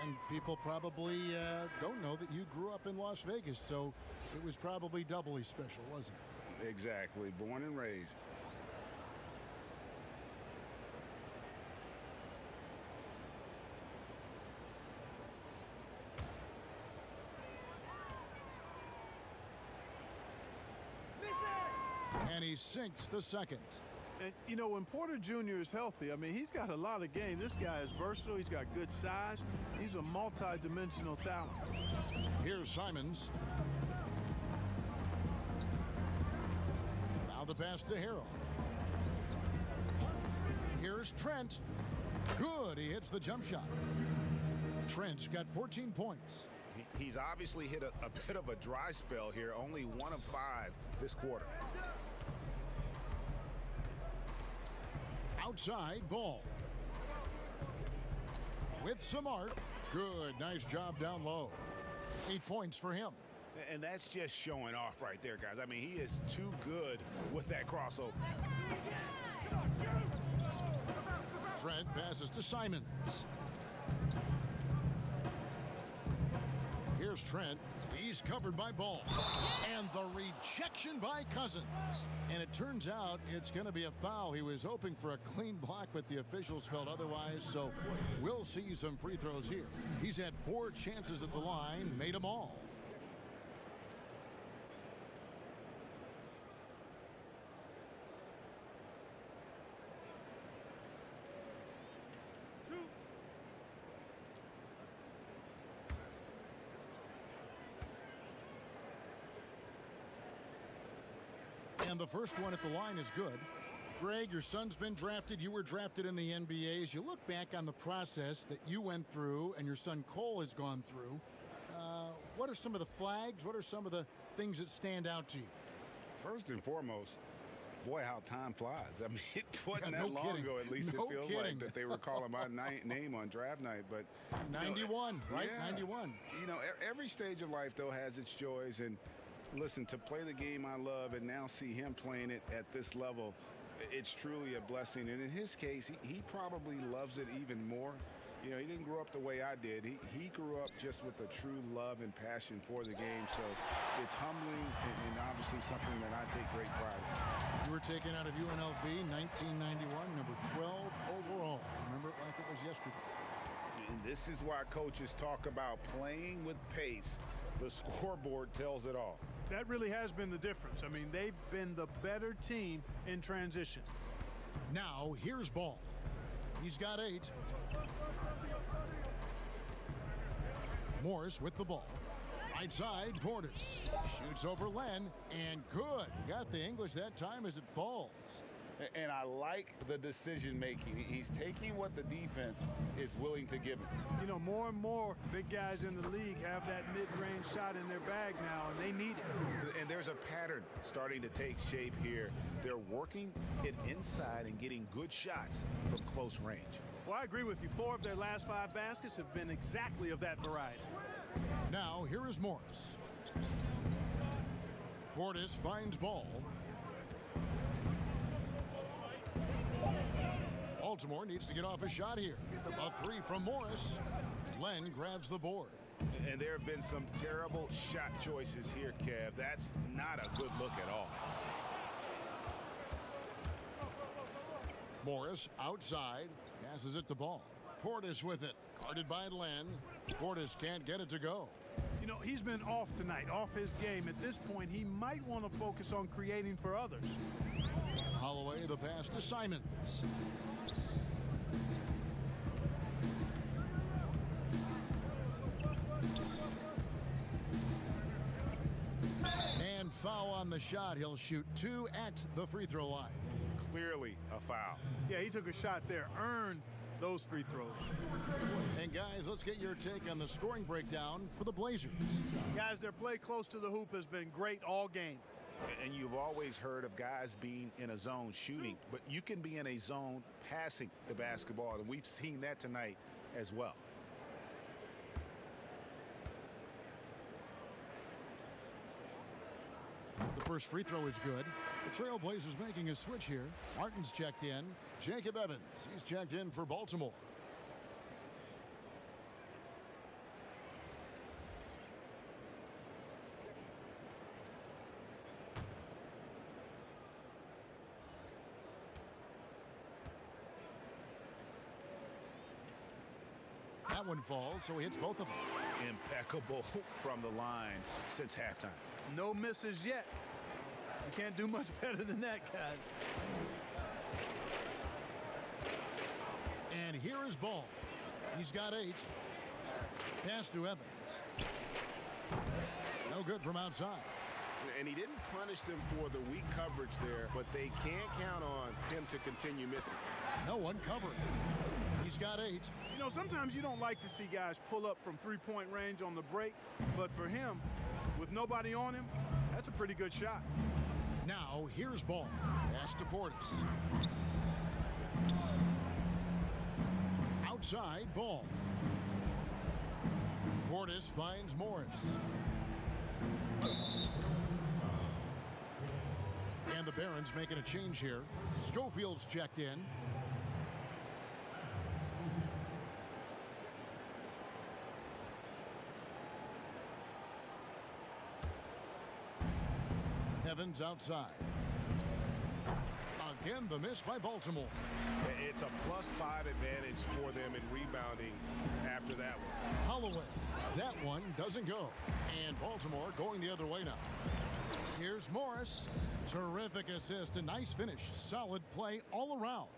And people probably don't know that you grew up in Las Vegas, so it was probably doubly special, wasn't it? Exactly. Born and raised. And he sinks the second. And, you know, when Porter Jr. is healthy, I mean, he's got a lot of game. This guy is versatile. He's got good size. He's a multi-dimensional talent. Here's Simons. Now the pass to Harrell. Here's Trent. Good. He hits the jump shot. Trent's got 14 points. He's obviously hit a bit of a dry spell here. Only 1 of 5 this quarter. Outside ball. With some arc. Good. Nice job down low. 8 points for him. And that's just showing off right there, guys. I mean, he is too good with that crossover. Trent passes to Simons. Here's Trent. He's covered by Ball. And the rejection by Cousins. And it turns out it's going to be a foul. He was hoping for a clean block, but the officials felt otherwise. So we'll see some free throws here. He's had 4 chances at the line, made them all. And the first one at the line is good. Greg, your son's been drafted. You were drafted in the NBA. As you look back on the process that you went through and your son Cole has gone through, what are some of the flags? What are some of the things that stand out to you? First and foremost, boy, how time flies. I mean, it wasn't no that long kidding. ago, at least No it feels kidding. like, that they were calling my name on draft night. But 91, right? Yeah. 91. You know, every stage of life, though, has its joys. And listen, to play the game I love and now see him playing it at this level, it's truly a blessing. And in his case, he probably loves it even more. You know, he didn't grow up the way I did. He grew up just with a true love and passion for the game. So it's humbling and obviously something that I take great pride in. You were taken out of UNLV 1991, number 12 overall. Remember it like it was yesterday. And this is why coaches talk about playing with pace. The scoreboard tells it all. That really has been the difference. I mean, they've been the better team in transition. Now, here's Ball. He's got 8. Morris with the ball. Right side, Portis. Shoots over Len, and good. Got the English that time as it falls. And I like the decision making. He's taking what the defense is willing to give him. You know, more and more big guys in the league have that mid-range shot in their bag now, and they need it. And there's a pattern starting to take shape here. They're working it inside and getting good shots from close range. Well, I agree with you. 4 of their last 5 baskets have been exactly of that variety. Now, here is Morris. Portis finds Ball. Baltimore needs to get off a shot here. A 3 from Morris. Len grabs the board. And there have been some terrible shot choices here, Kev. That's not a good look at all. Morris outside. Passes it to Ball. Portis with it. Guarded by Len. Portis can't get it to go. You know, he's been off tonight, off his game. At this point, he might want to focus on creating for others. Holloway the pass to Simons. And foul on the shot. He'll shoot 2 at the free throw line. Clearly a foul. Yeah, he took a shot there, earned those free throws. And guys, let's get your take on the scoring breakdown for the Blazers. Guys, their play close to the hoop has been great all game. And you've always heard of guys being in a zone shooting, but you can be in a zone passing the basketball, and we've seen that tonight as well. The first free throw is good. The Trailblazers making a switch here. Martin's checked in. Jacob Evans, he's checked in for Baltimore. That one falls, so he hits both of them. Impeccable from the line since halftime. No misses yet. You can't do much better than that, guys. And here is Ball. He's got 8. Pass to Evans. No good from outside. And he didn't punish them for the weak coverage there, but they can't count on him to continue missing. No one covering. He's He's got 8. You know, sometimes you don't like to see guys pull up from three-point range on the break, but for him, with nobody on him, that's a pretty good shot. Now, here's ball. Pass to Portis. Outside ball. Portis finds Morris. And the Barons making a change here. Schofield's checked in. Evans outside. Again, the miss by Baltimore. It's a +5 advantage for them in rebounding after that one. Holloway. That one doesn't go. And Baltimore going the other way now. Here's Morris. Terrific assist. A nice finish. Solid play all around.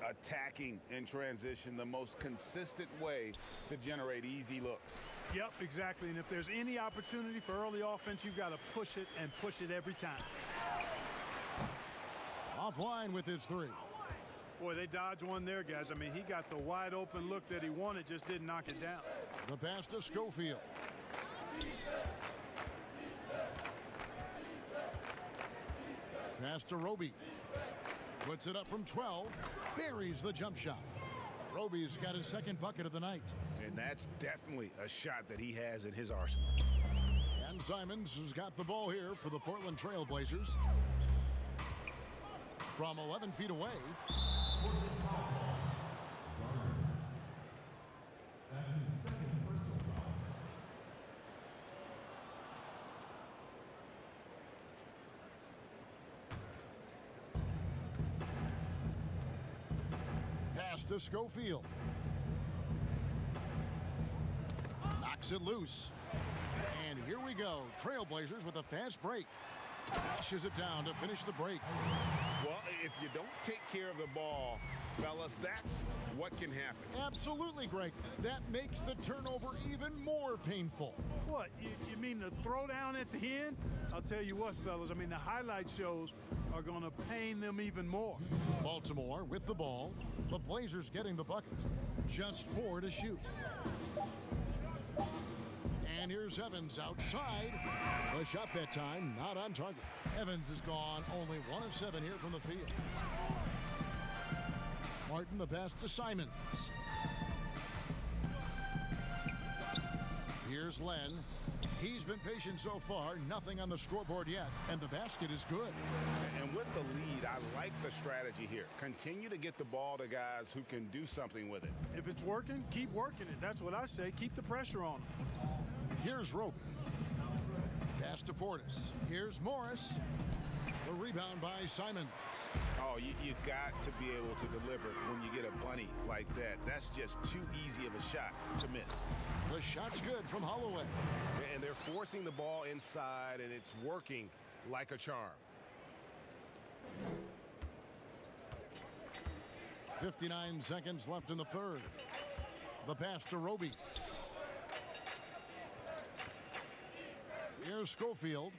Attacking in transition, the most consistent way to generate easy looks. Yep, exactly. And if there's any opportunity for early offense, you've got to push it and push it every time. Offline with his 3. Boy, they dodged one there, guys. I mean, he got the wide open look that he wanted, just didn't knock it down. The pass to Schofield. Pass to Roby. Puts it up from 12. Buries the jump shot. Roby's got his second bucket of the night. And that's definitely a shot that he has in his arsenal. And Simons has got the ball here for the Portland Trailblazers. From 11 feet away. That's his second personal foul. Pass to Schofield. Knocks it loose. And here we go. Trailblazers with a fast break. Dashes it down to finish the break. Well, if you don't take care of the ball, fellas, that's what can happen. Absolutely, Greg. That makes the turnover even more painful. What, you mean the throwdown at the end? I'll tell you what, fellas, I mean, the highlight shows are going to pain them even more. Baltimore with the ball. The Blazers getting the bucket. Just 4 to shoot. And here's Evans outside. The shot that time not on target. Evans is gone. Only 1 of 7 here from the field. Martin the pass to Simons. Here's Len. He's been patient so far. Nothing on the scoreboard yet. And the basket is good. And with the lead, I like the strategy here. Continue to get the ball to guys who can do something with it. If it's working, keep working it. That's what I say. Keep the pressure on them. Here's Roby. Pass to Portis. Here's Morris. The rebound by Simons. Oh, you've got to be able to deliver when you get a bunny like that. That's just too easy of a shot to miss. The shot's good from Holloway. And they're forcing the ball inside, and it's working like a charm. 59 seconds left in the third. The pass to Roby. Here's Schofield.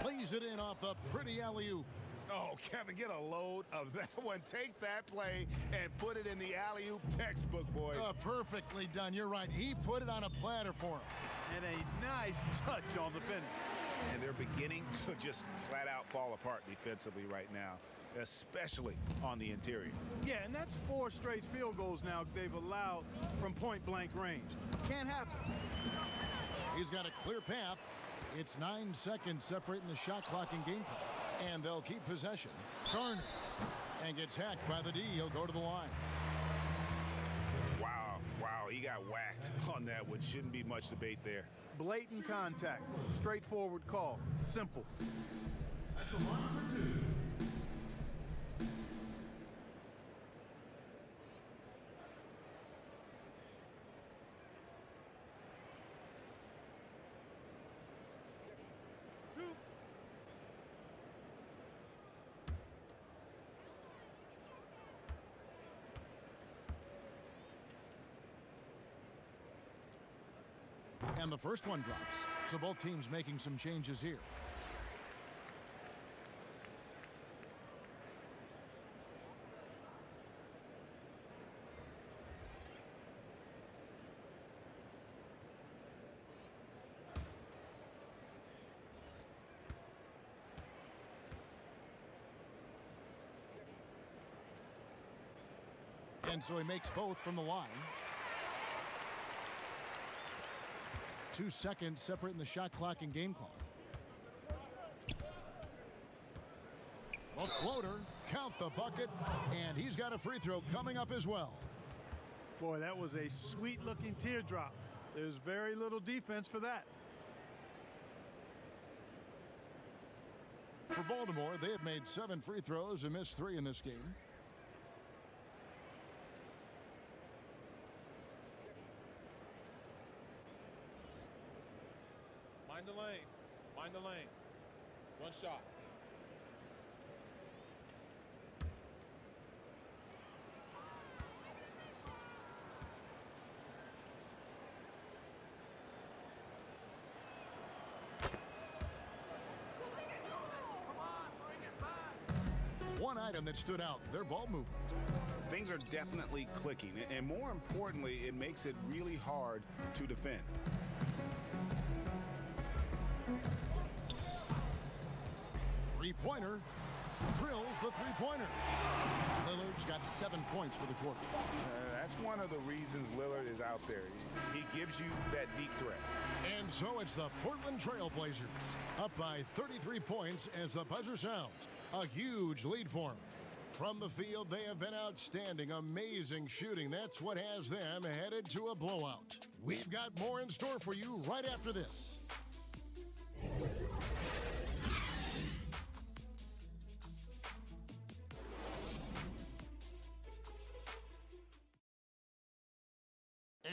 Plays it in off the pretty alley-oop. Oh, Kevin, get a load of that one. Take that play and put it in the alley-oop textbook, boys. Perfectly done. You're right. He put it on a platter for him. And a nice touch on the finish. And they're beginning to just flat out fall apart defensively right now, especially on the interior. Yeah, and that's 4 straight field goals now they've allowed from point-blank range. Can't happen. He's got a clear path. It's 9 seconds separating the shot clock and game clock. And they'll keep possession. Turner. And gets hacked by the D. He'll go to the line. Wow, he got whacked on that one. Shouldn't be much debate there. Blatant contact. Straightforward call. Simple. At the line for 2. And the first one drops. So both teams making some changes here. And so he makes both from the line. 2 seconds separating the shot clock and game clock. A floater, count the bucket, and he's got a free throw coming up as well. Boy, that was a sweet-looking teardrop. There's very little defense for that. For Baltimore, they have made 7 free throws and missed 3 in this game. Mind the lanes. Mind the lanes. One shot. One item that stood out, their ball movement. Things are definitely clicking, and more importantly, it makes it really hard to defend. Three-pointer, drills the three-pointer. Lillard's got 7 points for the quarter. That's one of the reasons Lillard is out there. He gives you that deep threat. And so it's the Portland Trailblazers, up by 33 points as the buzzer sounds. A huge lead for them. From the field, they have been outstanding, amazing shooting. That's what has them headed to a blowout. We've got more in store for you right after this.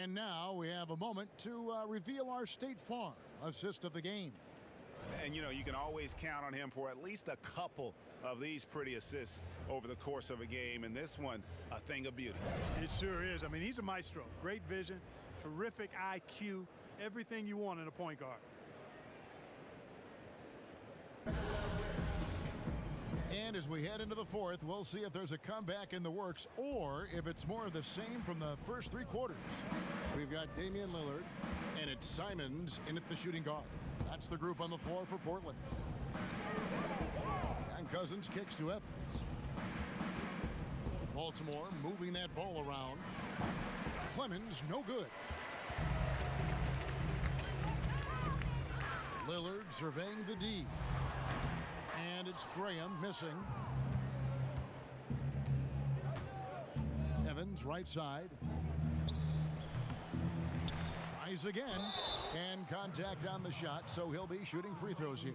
And now we have a moment to reveal our State Farm assist of the game. And, you know, you can always count on him for at least a couple of these pretty assists over the course of a game. And this one, a thing of beauty. It sure is. I mean, he's a maestro. Great vision, terrific IQ, everything you want in a point guard. And as we head into the fourth, we'll see if there's a comeback in the works or if it's more of the same from the first 3 quarters. We've got Damian Lillard, and it's Simons in at the shooting guard. That's the group on the floor for Portland. And Cousins kicks to Evans. Baltimore moving that ball around. Clemens, no good. Lillard surveying the D. And it's Graham missing. Evans, right side. Tries again. And contact on the shot, so he'll be shooting free throws here.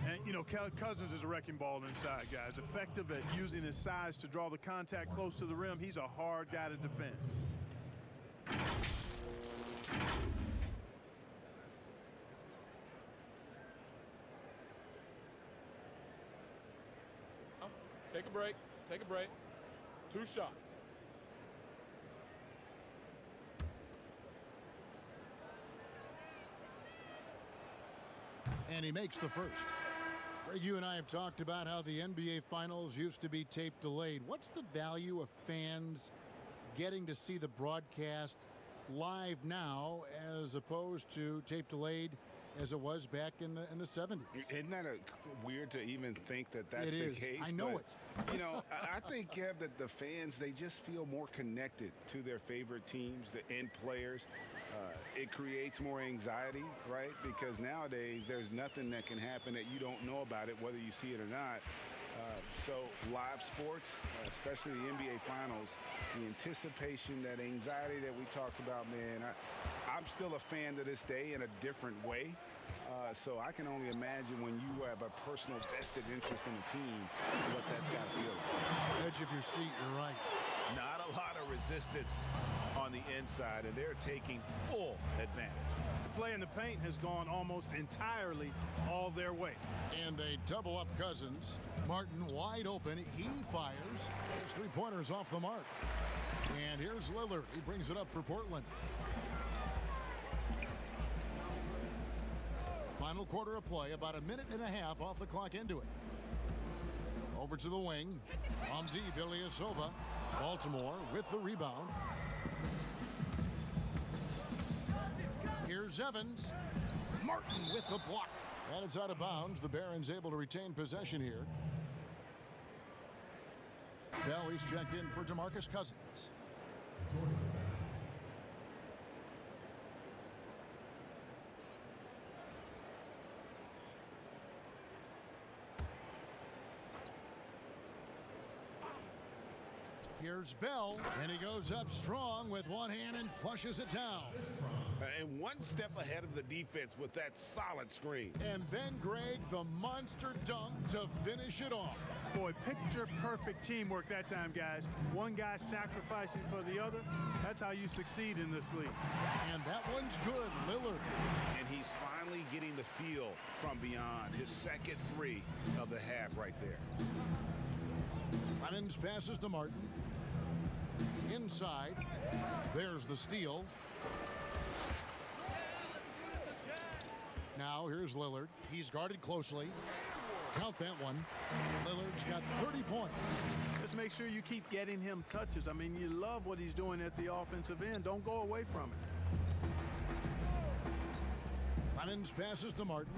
And, you know, Cousins is a wrecking ball inside, guys. Effective at using his size to draw the contact close to the rim. He's a hard guy to defend. Take a break. Take a break. 2 shots. And he makes the first. Greg, you and I have talked about how the NBA Finals used to be tape delayed. What's the value of fans getting to see the broadcast live now as opposed to tape delayed as it was back in the 70s? Isn't that weird to even think that that's the case? I know but, it. You know, I think, Kev, that the fans, they just feel more connected to their favorite teams, the end players. It creates more anxiety, right? Because nowadays there's nothing that can happen that you don't know about it, whether you see it or not. So live sports, especially the NBA Finals, the anticipation, that anxiety that we talked about, man, I'm still a fan to this day in a different way. So I can only imagine when you have a personal vested interest in the team, what that's got to feel like. Edge of your seat, you're right. Not a lot of resistance on the inside, and they're taking full advantage. The play in the paint has gone almost entirely all their way. And they double up Cousins. Martin wide open. He fires. His three-pointer's off the mark. And here's Lillard. He brings it up for Portland. Final quarter of play, about a minute and a half off the clock into it. Over to the wing. From deep, Ilyasova. Baltimore with the rebound. Here's Evans. Martin with the block. And it's out of bounds. The Barons able to retain possession here. Bell, he's checked in for DeMarcus Cousins. Jordan. Here's Bell, and he goes up strong with one hand and flushes it down. And one step ahead of the defense with that solid screen. And then, Greg, the monster dunk to finish it off. Boy, picture-perfect teamwork that time, guys. One guy sacrificing for the other. That's how you succeed in this league. And that one's good, Lillard. And he's finally getting the feel from beyond. His second three of the half right there. Clemens passes to Martin. Inside. There's the steal. Now here's Lillard. He's guarded closely. Count that one. Lillard's got 30 points. Just make sure you keep getting him touches. I mean, you love what he's doing at the offensive end. Don't go away from it. Clemens passes to Martin.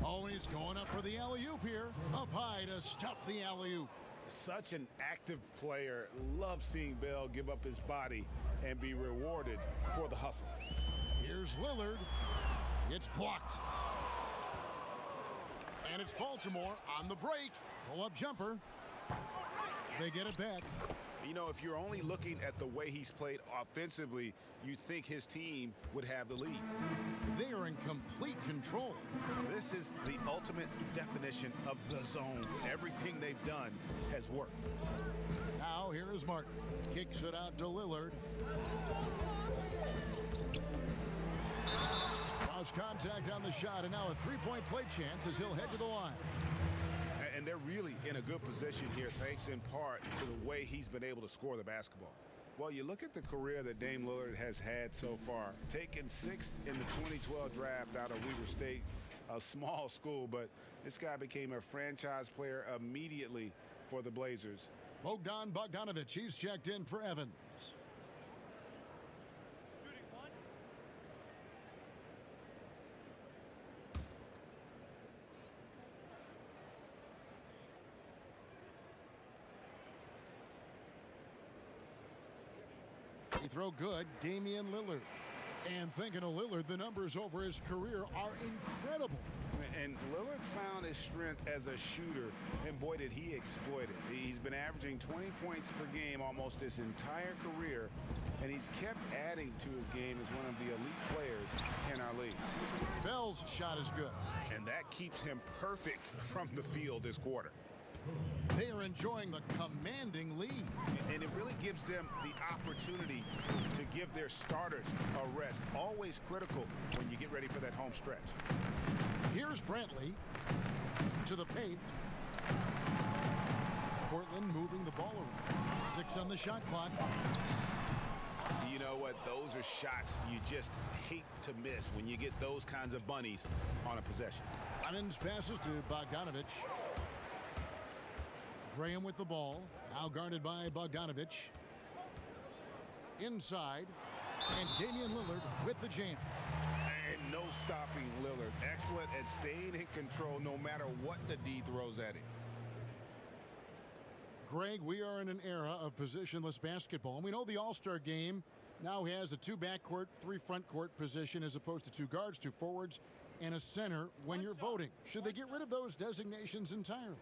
Oh, he's going up for the alley-oop here. Up high to stuff the alley-oop. Such an active player. Love seeing Bell give up his body and be rewarded for the hustle. Here's Lillard. It's blocked. And it's Baltimore on the break. Pull-up jumper. They get it back. You know, if you're only looking at the way he's played offensively, you think his team would have the lead. They are in complete control. This is the ultimate definition of the zone. Everything they've done has worked. Now here is Martin. Kicks it out to Lillard. Cross contact on the shot, and now a three-point play chance as he'll head to the line. And they're really in a good position here, thanks in part to the way he's been able to score the basketball. Well, you look at the career that Dame Lillard has had so far. Taken 6th in the 2012 draft out of Weber State, a small school, but this guy became a franchise player immediately for the Blazers. Bogdan Bogdanović, he's checked in for Evans. He throw good, Damian Lillard. And thinking of Lillard, the numbers over his career are incredible. And Lillard found his strength as a shooter, and boy, did he exploit it. He's been averaging 20 points per game almost his entire career, and he's kept adding to his game as one of the elite players in our league. Bell's shot is good. And that keeps him perfect from the field this quarter. They are enjoying the commanding lead. And it really gives them the opportunity to give their starters a rest. Always critical when you get ready for that home stretch. Here's Brantley to the paint. Portland moving the ball around. 6 on the shot clock. You know what? Those are shots you just hate to miss when you get those kinds of bunnies on a possession. Clemens passes to Bogdanović. Graham with the ball. Now guarded by Bogdanović. Inside. And Damian Lillard with the jam. And no stopping Lillard. Excellent at staying in control no matter what the D throws at him. Greg, we are in an era of positionless basketball. And we know the All-Star game now has a 2 backcourt, 3 front court position as opposed to 2 guards, 2 forwards, and a center when you're voting. Should they get rid of those designations entirely?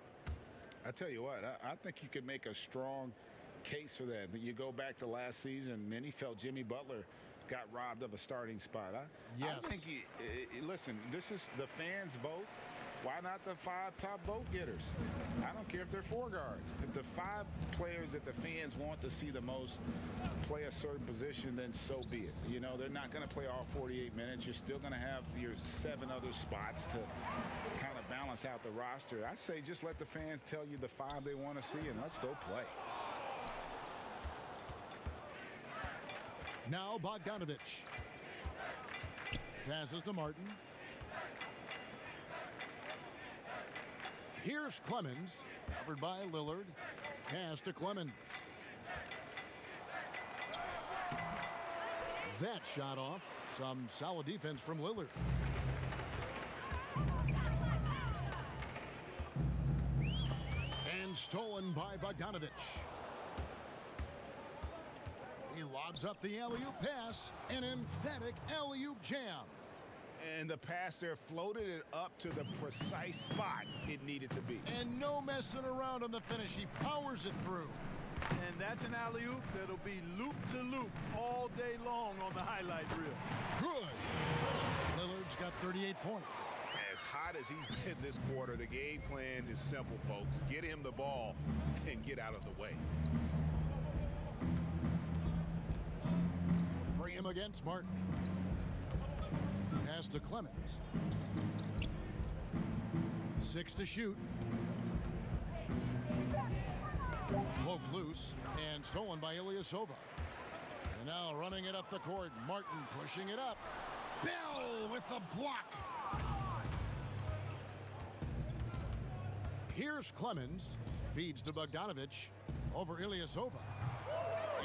I tell you what, I think you could make a strong case for that. You go back to last season, many felt Jimmy Butler got robbed of a starting spot. I think, listen, this is the fans' vote. Why not the 5 top vote getters? I don't care if they're 4 guards. If the 5 players that the fans want to see the most play a certain position, then so be it. You know, they're not going to play all 48 minutes. You're still going to have your 7 other spots to kind of balance out the roster. I say just let the fans tell you the 5 they want to see, and let's go play. Now Bogdanović. Passes to Martin. Here's Clemens, covered by Lillard. Pass to Clemens. That shot off. Some solid defense from Lillard. Stolen by Bogdanovich. He lobs up the alley-oop pass. An emphatic alley-oop jam. And the pass there floated it up to the precise spot it needed to be. And no messing around on the finish. He powers it through. And that's an alley-oop that'll be loop-to-loop all day long on the highlight reel. Good. Lillard's got 38 points. As hot as he's been this quarter, the game plan is simple, folks. Get him the ball and get out of the way. Graham against Martin. Pass to Clemens. 6 to shoot. Poked loose and stolen by Ilyasova. And now running it up the court. Martin pushing it up. Bell with the block. Here's Clemens. Feeds to Bogdanovich over Ilyasova.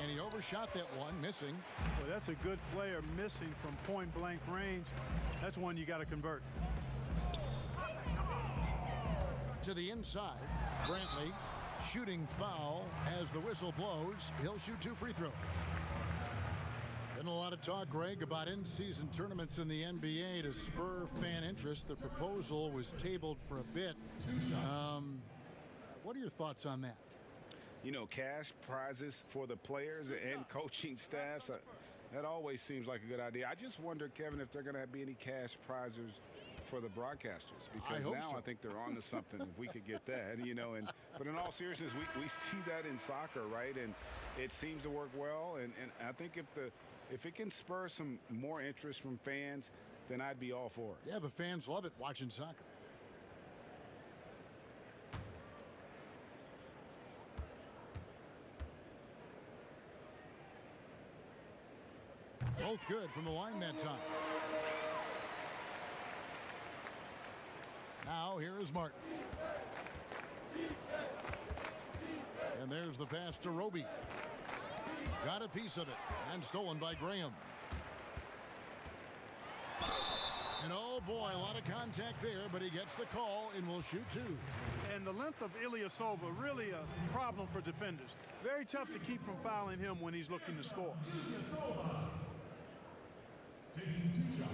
And he overshot that one, missing. Well, that's a good player missing from point-blank range. That's one you got to convert. To the inside, Brantley shooting foul as the whistle blows. He'll shoot 2 free throws. Been a lot of talk, Greg, about in-season tournaments in the NBA to spur fan interest. The proposal was tabled for a bit. What are your thoughts on that? You know, cash prizes for the players and coaching staffs, that always seems like a good idea. I just wonder, Kevin, if they're going to be any cash prizes for the broadcasters, because I think they're on to something if we could get that, you know. But in all seriousness, we see that in soccer, right? And it seems to work well. And I think if it can spur some more interest from fans, then I'd be all for it. Yeah, the fans love it watching soccer. Both good from the line that time. Now here is Martin. And there's the pass to Roby. Got a piece of it and stolen by Graham. And oh boy, a lot of contact there, but he gets the call and will shoot 2. And the length of Ilyasova, really a problem for defenders. Very tough to keep from fouling him when he's looking to score. Taking 2 shots.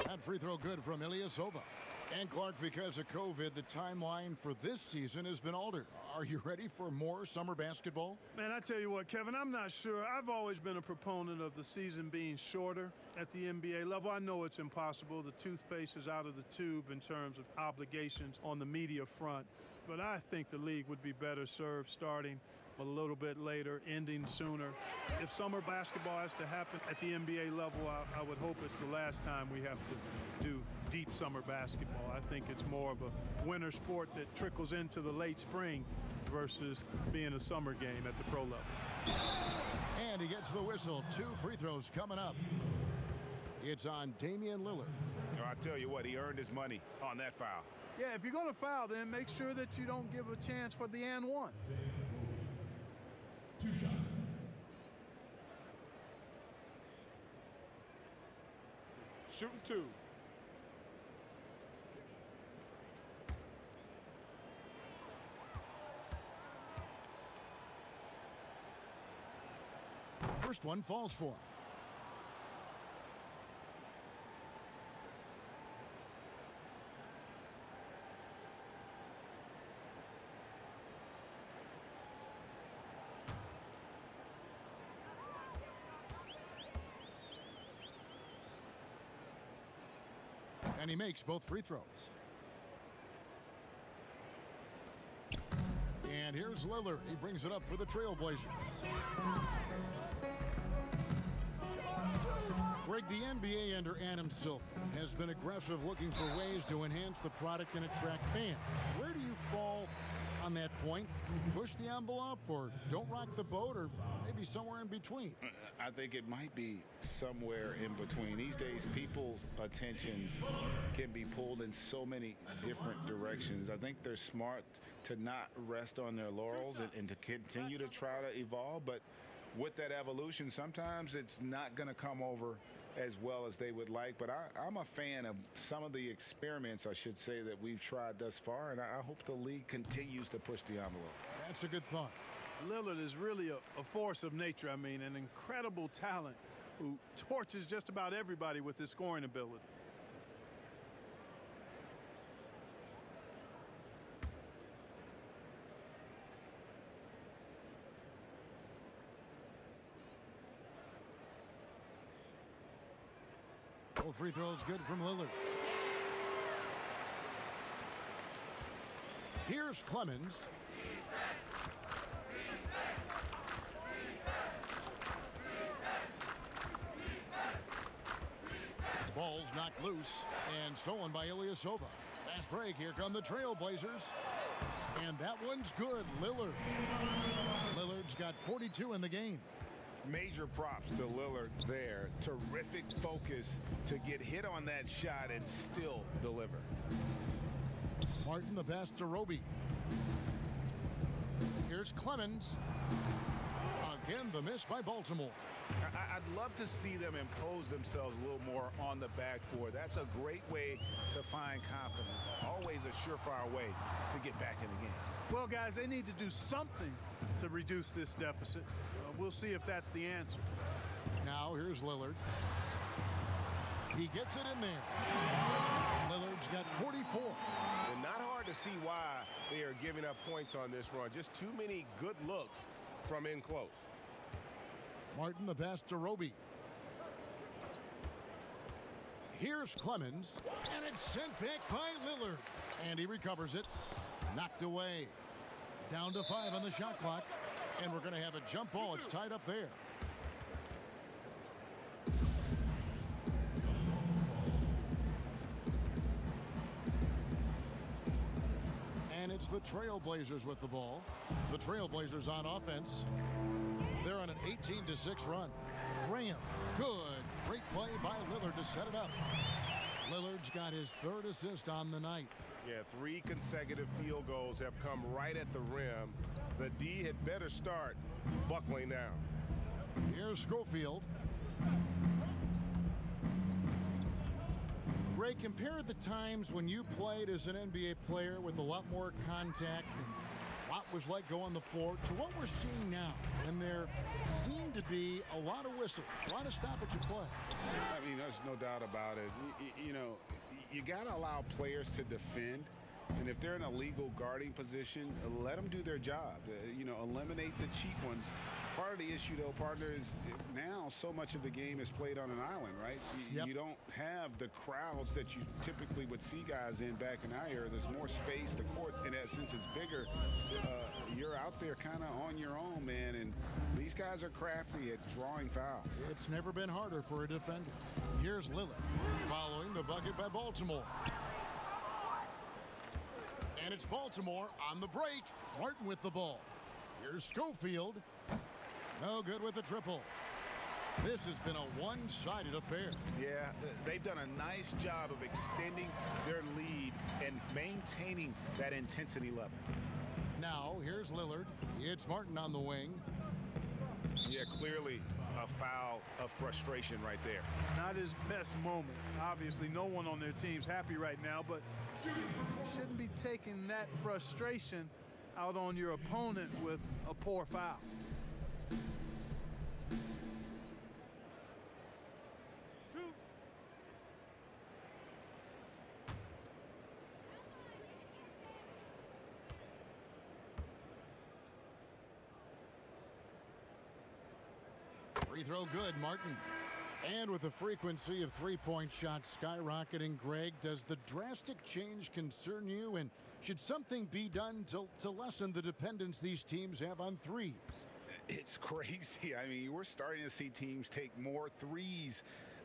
That free throw good from Ilyasova. And Clark, because of COVID, the timeline for this season has been altered. Are you ready for more summer basketball? Man, I tell you what, Kevin, I'm not sure. I've always been a proponent of the season being shorter at the NBA level. I know it's impossible. The toothpaste is out of the tube in terms of obligations on the media front. But I think the league would be better served starting a little bit later, ending sooner. If summer basketball has to happen at the NBA level, I would hope it's the last time we have to do deep summer basketball. I think it's more of a winter sport that trickles into the late spring versus being a summer game at the pro level. And he gets the whistle. 2 free throws coming up. It's on Damian Lillard. I tell you what, he earned his money on that foul. Yeah, if you're going to foul, then make sure that you don't give a chance for the and one. 2 shots. Shooting 2. First one falls for him. And he makes both free throws. And here's Lillard. He brings it up for the Trailblazers. Greg, the NBA under Adam Silver has been aggressive looking for ways to enhance the product and attract fans. Where do you fall on that point? Push the envelope or don't rock the boat, or maybe somewhere in between? I think it might be somewhere in between. These days, people's attentions can be pulled in so many different directions. I think they're smart to not rest on their laurels and to continue to try to evolve. But with that evolution, sometimes it's not going to come over as well as they would like. But I'm a fan of some of the experiments, I should say, that we've tried thus far, and I hope the league continues to push the envelope. That's a good thought. Lillard is really a force of nature. I mean, an incredible talent who torches just about everybody with his scoring ability. Both free throws good from Lillard. Here's Clemens. Ball's knocked loose and stolen by Ilyasova. Fast break. Here come the Trailblazers. And that one's good. Lillard. Lillard's got 42 in the game. Major props to Lillard there. Terrific focus to get hit on that shot and still deliver. Martin the pass to Roby. Here's Clemens. Again, the miss by Baltimore. I'd love to see them impose themselves a little more on the backboard. That's a great way to find confidence. Always a surefire way to get back in the game. Well, guys, they need to do something to reduce this deficit. We'll see if that's the answer. Now here's Lillard. He gets it in there. Lillard's got 44. And not hard to see why they are giving up points on this run. Just too many good looks from in close. Martin the pass to Roby. Here's Clemens, and it's sent back by Lillard. And he recovers it. Knocked away. Down to 5 on the shot clock. And we're going to have a jump ball. It's tied up there. And it's the Trailblazers with the ball. The Trailblazers on offense. They're on an 18-6 run. Graham, good. Great play by Lillard to set it up. Lillard's got his 3rd assist on the night. Yeah, 3 consecutive field goals have come right at the rim. The D had better start buckling down. Here's Schofield. Greg, compare the times when you played as an NBA player with a lot more contact and what was like go on the floor to what we're seeing now. And there seemed to be a lot of whistles, a lot of stoppage of play. I mean, there's no doubt about it. You know, you got to allow players to defend. And if they're in a legal guarding position, let them do their job. You know, eliminate the cheap ones. Part of the issue, though, partner, is now so much of the game is played on an island, right? You don't have the crowds that you typically would see guys in back in our era. There's more space. The court, in that sense, is bigger. You're out there kind of on your own, man. And these guys are crafty at drawing fouls. It's never been harder for a defender. Here's Lillard following the bucket by Baltimore. And it's Baltimore on the break. Martin with the ball. Here's Schofield. No good with the triple. This has been a one-sided affair. Yeah, they've done a nice job of extending their lead and maintaining that intensity level. Now, here's Lillard. It's Martin on the wing. Yeah, clearly a foul of frustration right there. Not his best moment. Obviously, no one on their team's happy right now, but you shouldn't be taking that frustration out on your opponent with a poor foul. Free throw good, Martin. And with the frequency of three-point shots skyrocketing, Greg, does the drastic change concern you? And should something be done to lessen the dependence these teams have on threes? It's crazy. I mean, we're starting to see teams take more threes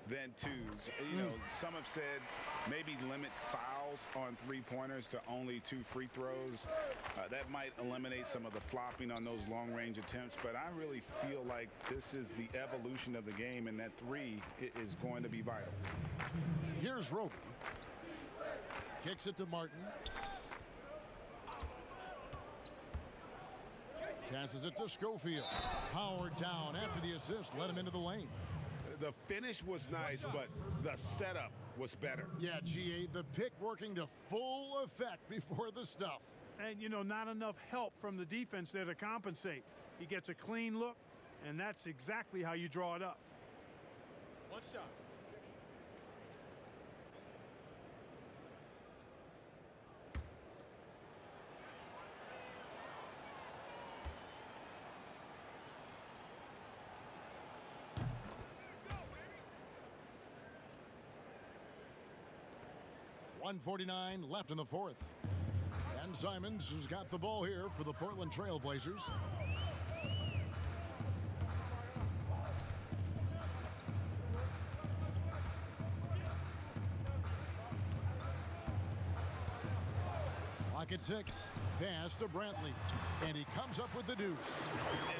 than twos. You know, some have said maybe limit foul fouls on three-pointers to only 2 free throws. That might eliminate some of the flopping on those long-range attempts, but I really feel like this is the evolution of the game, and that 3 is going to be vital. Here's Roby. Kicks it to Martin. Passes it to Schofield. Howard down after the assist. Let him into the lane. The finish was nice, but the setup was better. Yeah, GA, the pick working to full effect before the stuff. And, you know, not enough help from the defense there to compensate. He gets a clean look, and that's exactly how you draw it up. One shot. .149 left in the fourth. And Simons has got the ball here for the Portland Trailblazers. Clock at 6. Pass to Brantley. And he comes up with the deuce.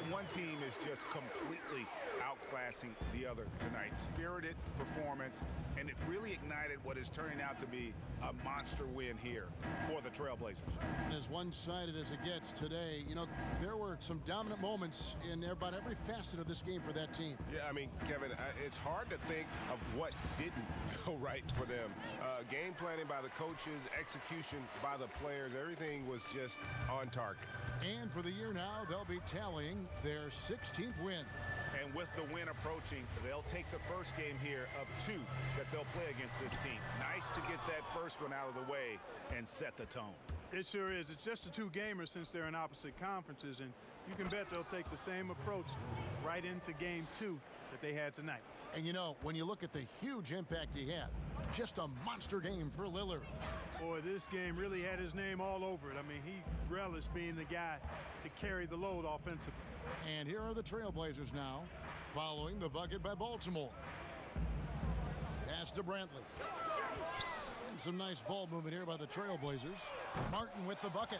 And one team is just completely outclassing the other tonight. Spirited performance, and it really ignited what is turning out to be a monster win here for the Trailblazers. And as one-sided as it gets today, you know, there were some dominant moments in about every facet of this game for that team. Yeah, I mean, Kevin, it's hard to think of what didn't go right for them. Game planning by the coaches, execution by the players, everything was just on target. And for the year now, they'll be tallying their 16th win. And with the win approaching, they'll take the first game here of 2 that they'll play against this team. Nice to get that first one out of the way and set the tone. It sure is. It's just a 2-gamer since they're in opposite conferences, and you can bet they'll take the same approach right into game 2 that they had tonight. And you know, when you look at the huge impact he had, just a monster game for Lillard. Boy, this game really had his name all over it. I mean, he relished being the guy to carry the load offensively. And here are the Trailblazers now, following the bucket by Baltimore. Pass to Brantley. And some nice ball movement here by the Trailblazers. Martin with the bucket.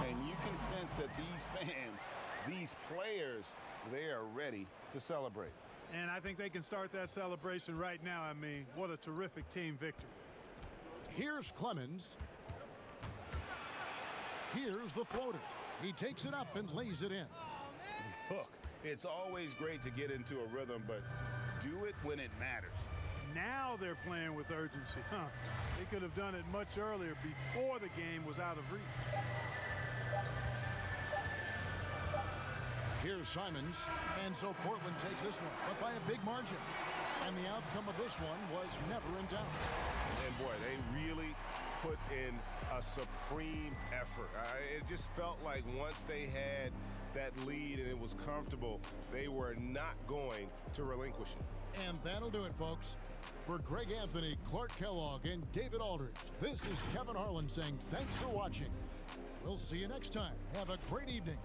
And you can sense that these fans, these players, they are ready to celebrate. And I think they can start that celebration right now. I mean, what a terrific team victory. Here's Clemens. Here's the floater. He takes it up and lays it in. Look, it's always great to get into a rhythm, but do it when it matters. Now they're playing with urgency. They could have done it much earlier, before the game was out of reach. Here's Simons, and so Portland takes this one, but by a big margin. And the outcome of this one was never in doubt. And boy, they really put in a supreme effort. It just felt like once they had that lead and it was comfortable, they were not going to relinquish it. And that'll do it, folks. For Greg Anthony, Clark Kellogg, and David Aldridge, this is Kevin Harlan saying thanks for watching. We'll see you next time. Have a great evening.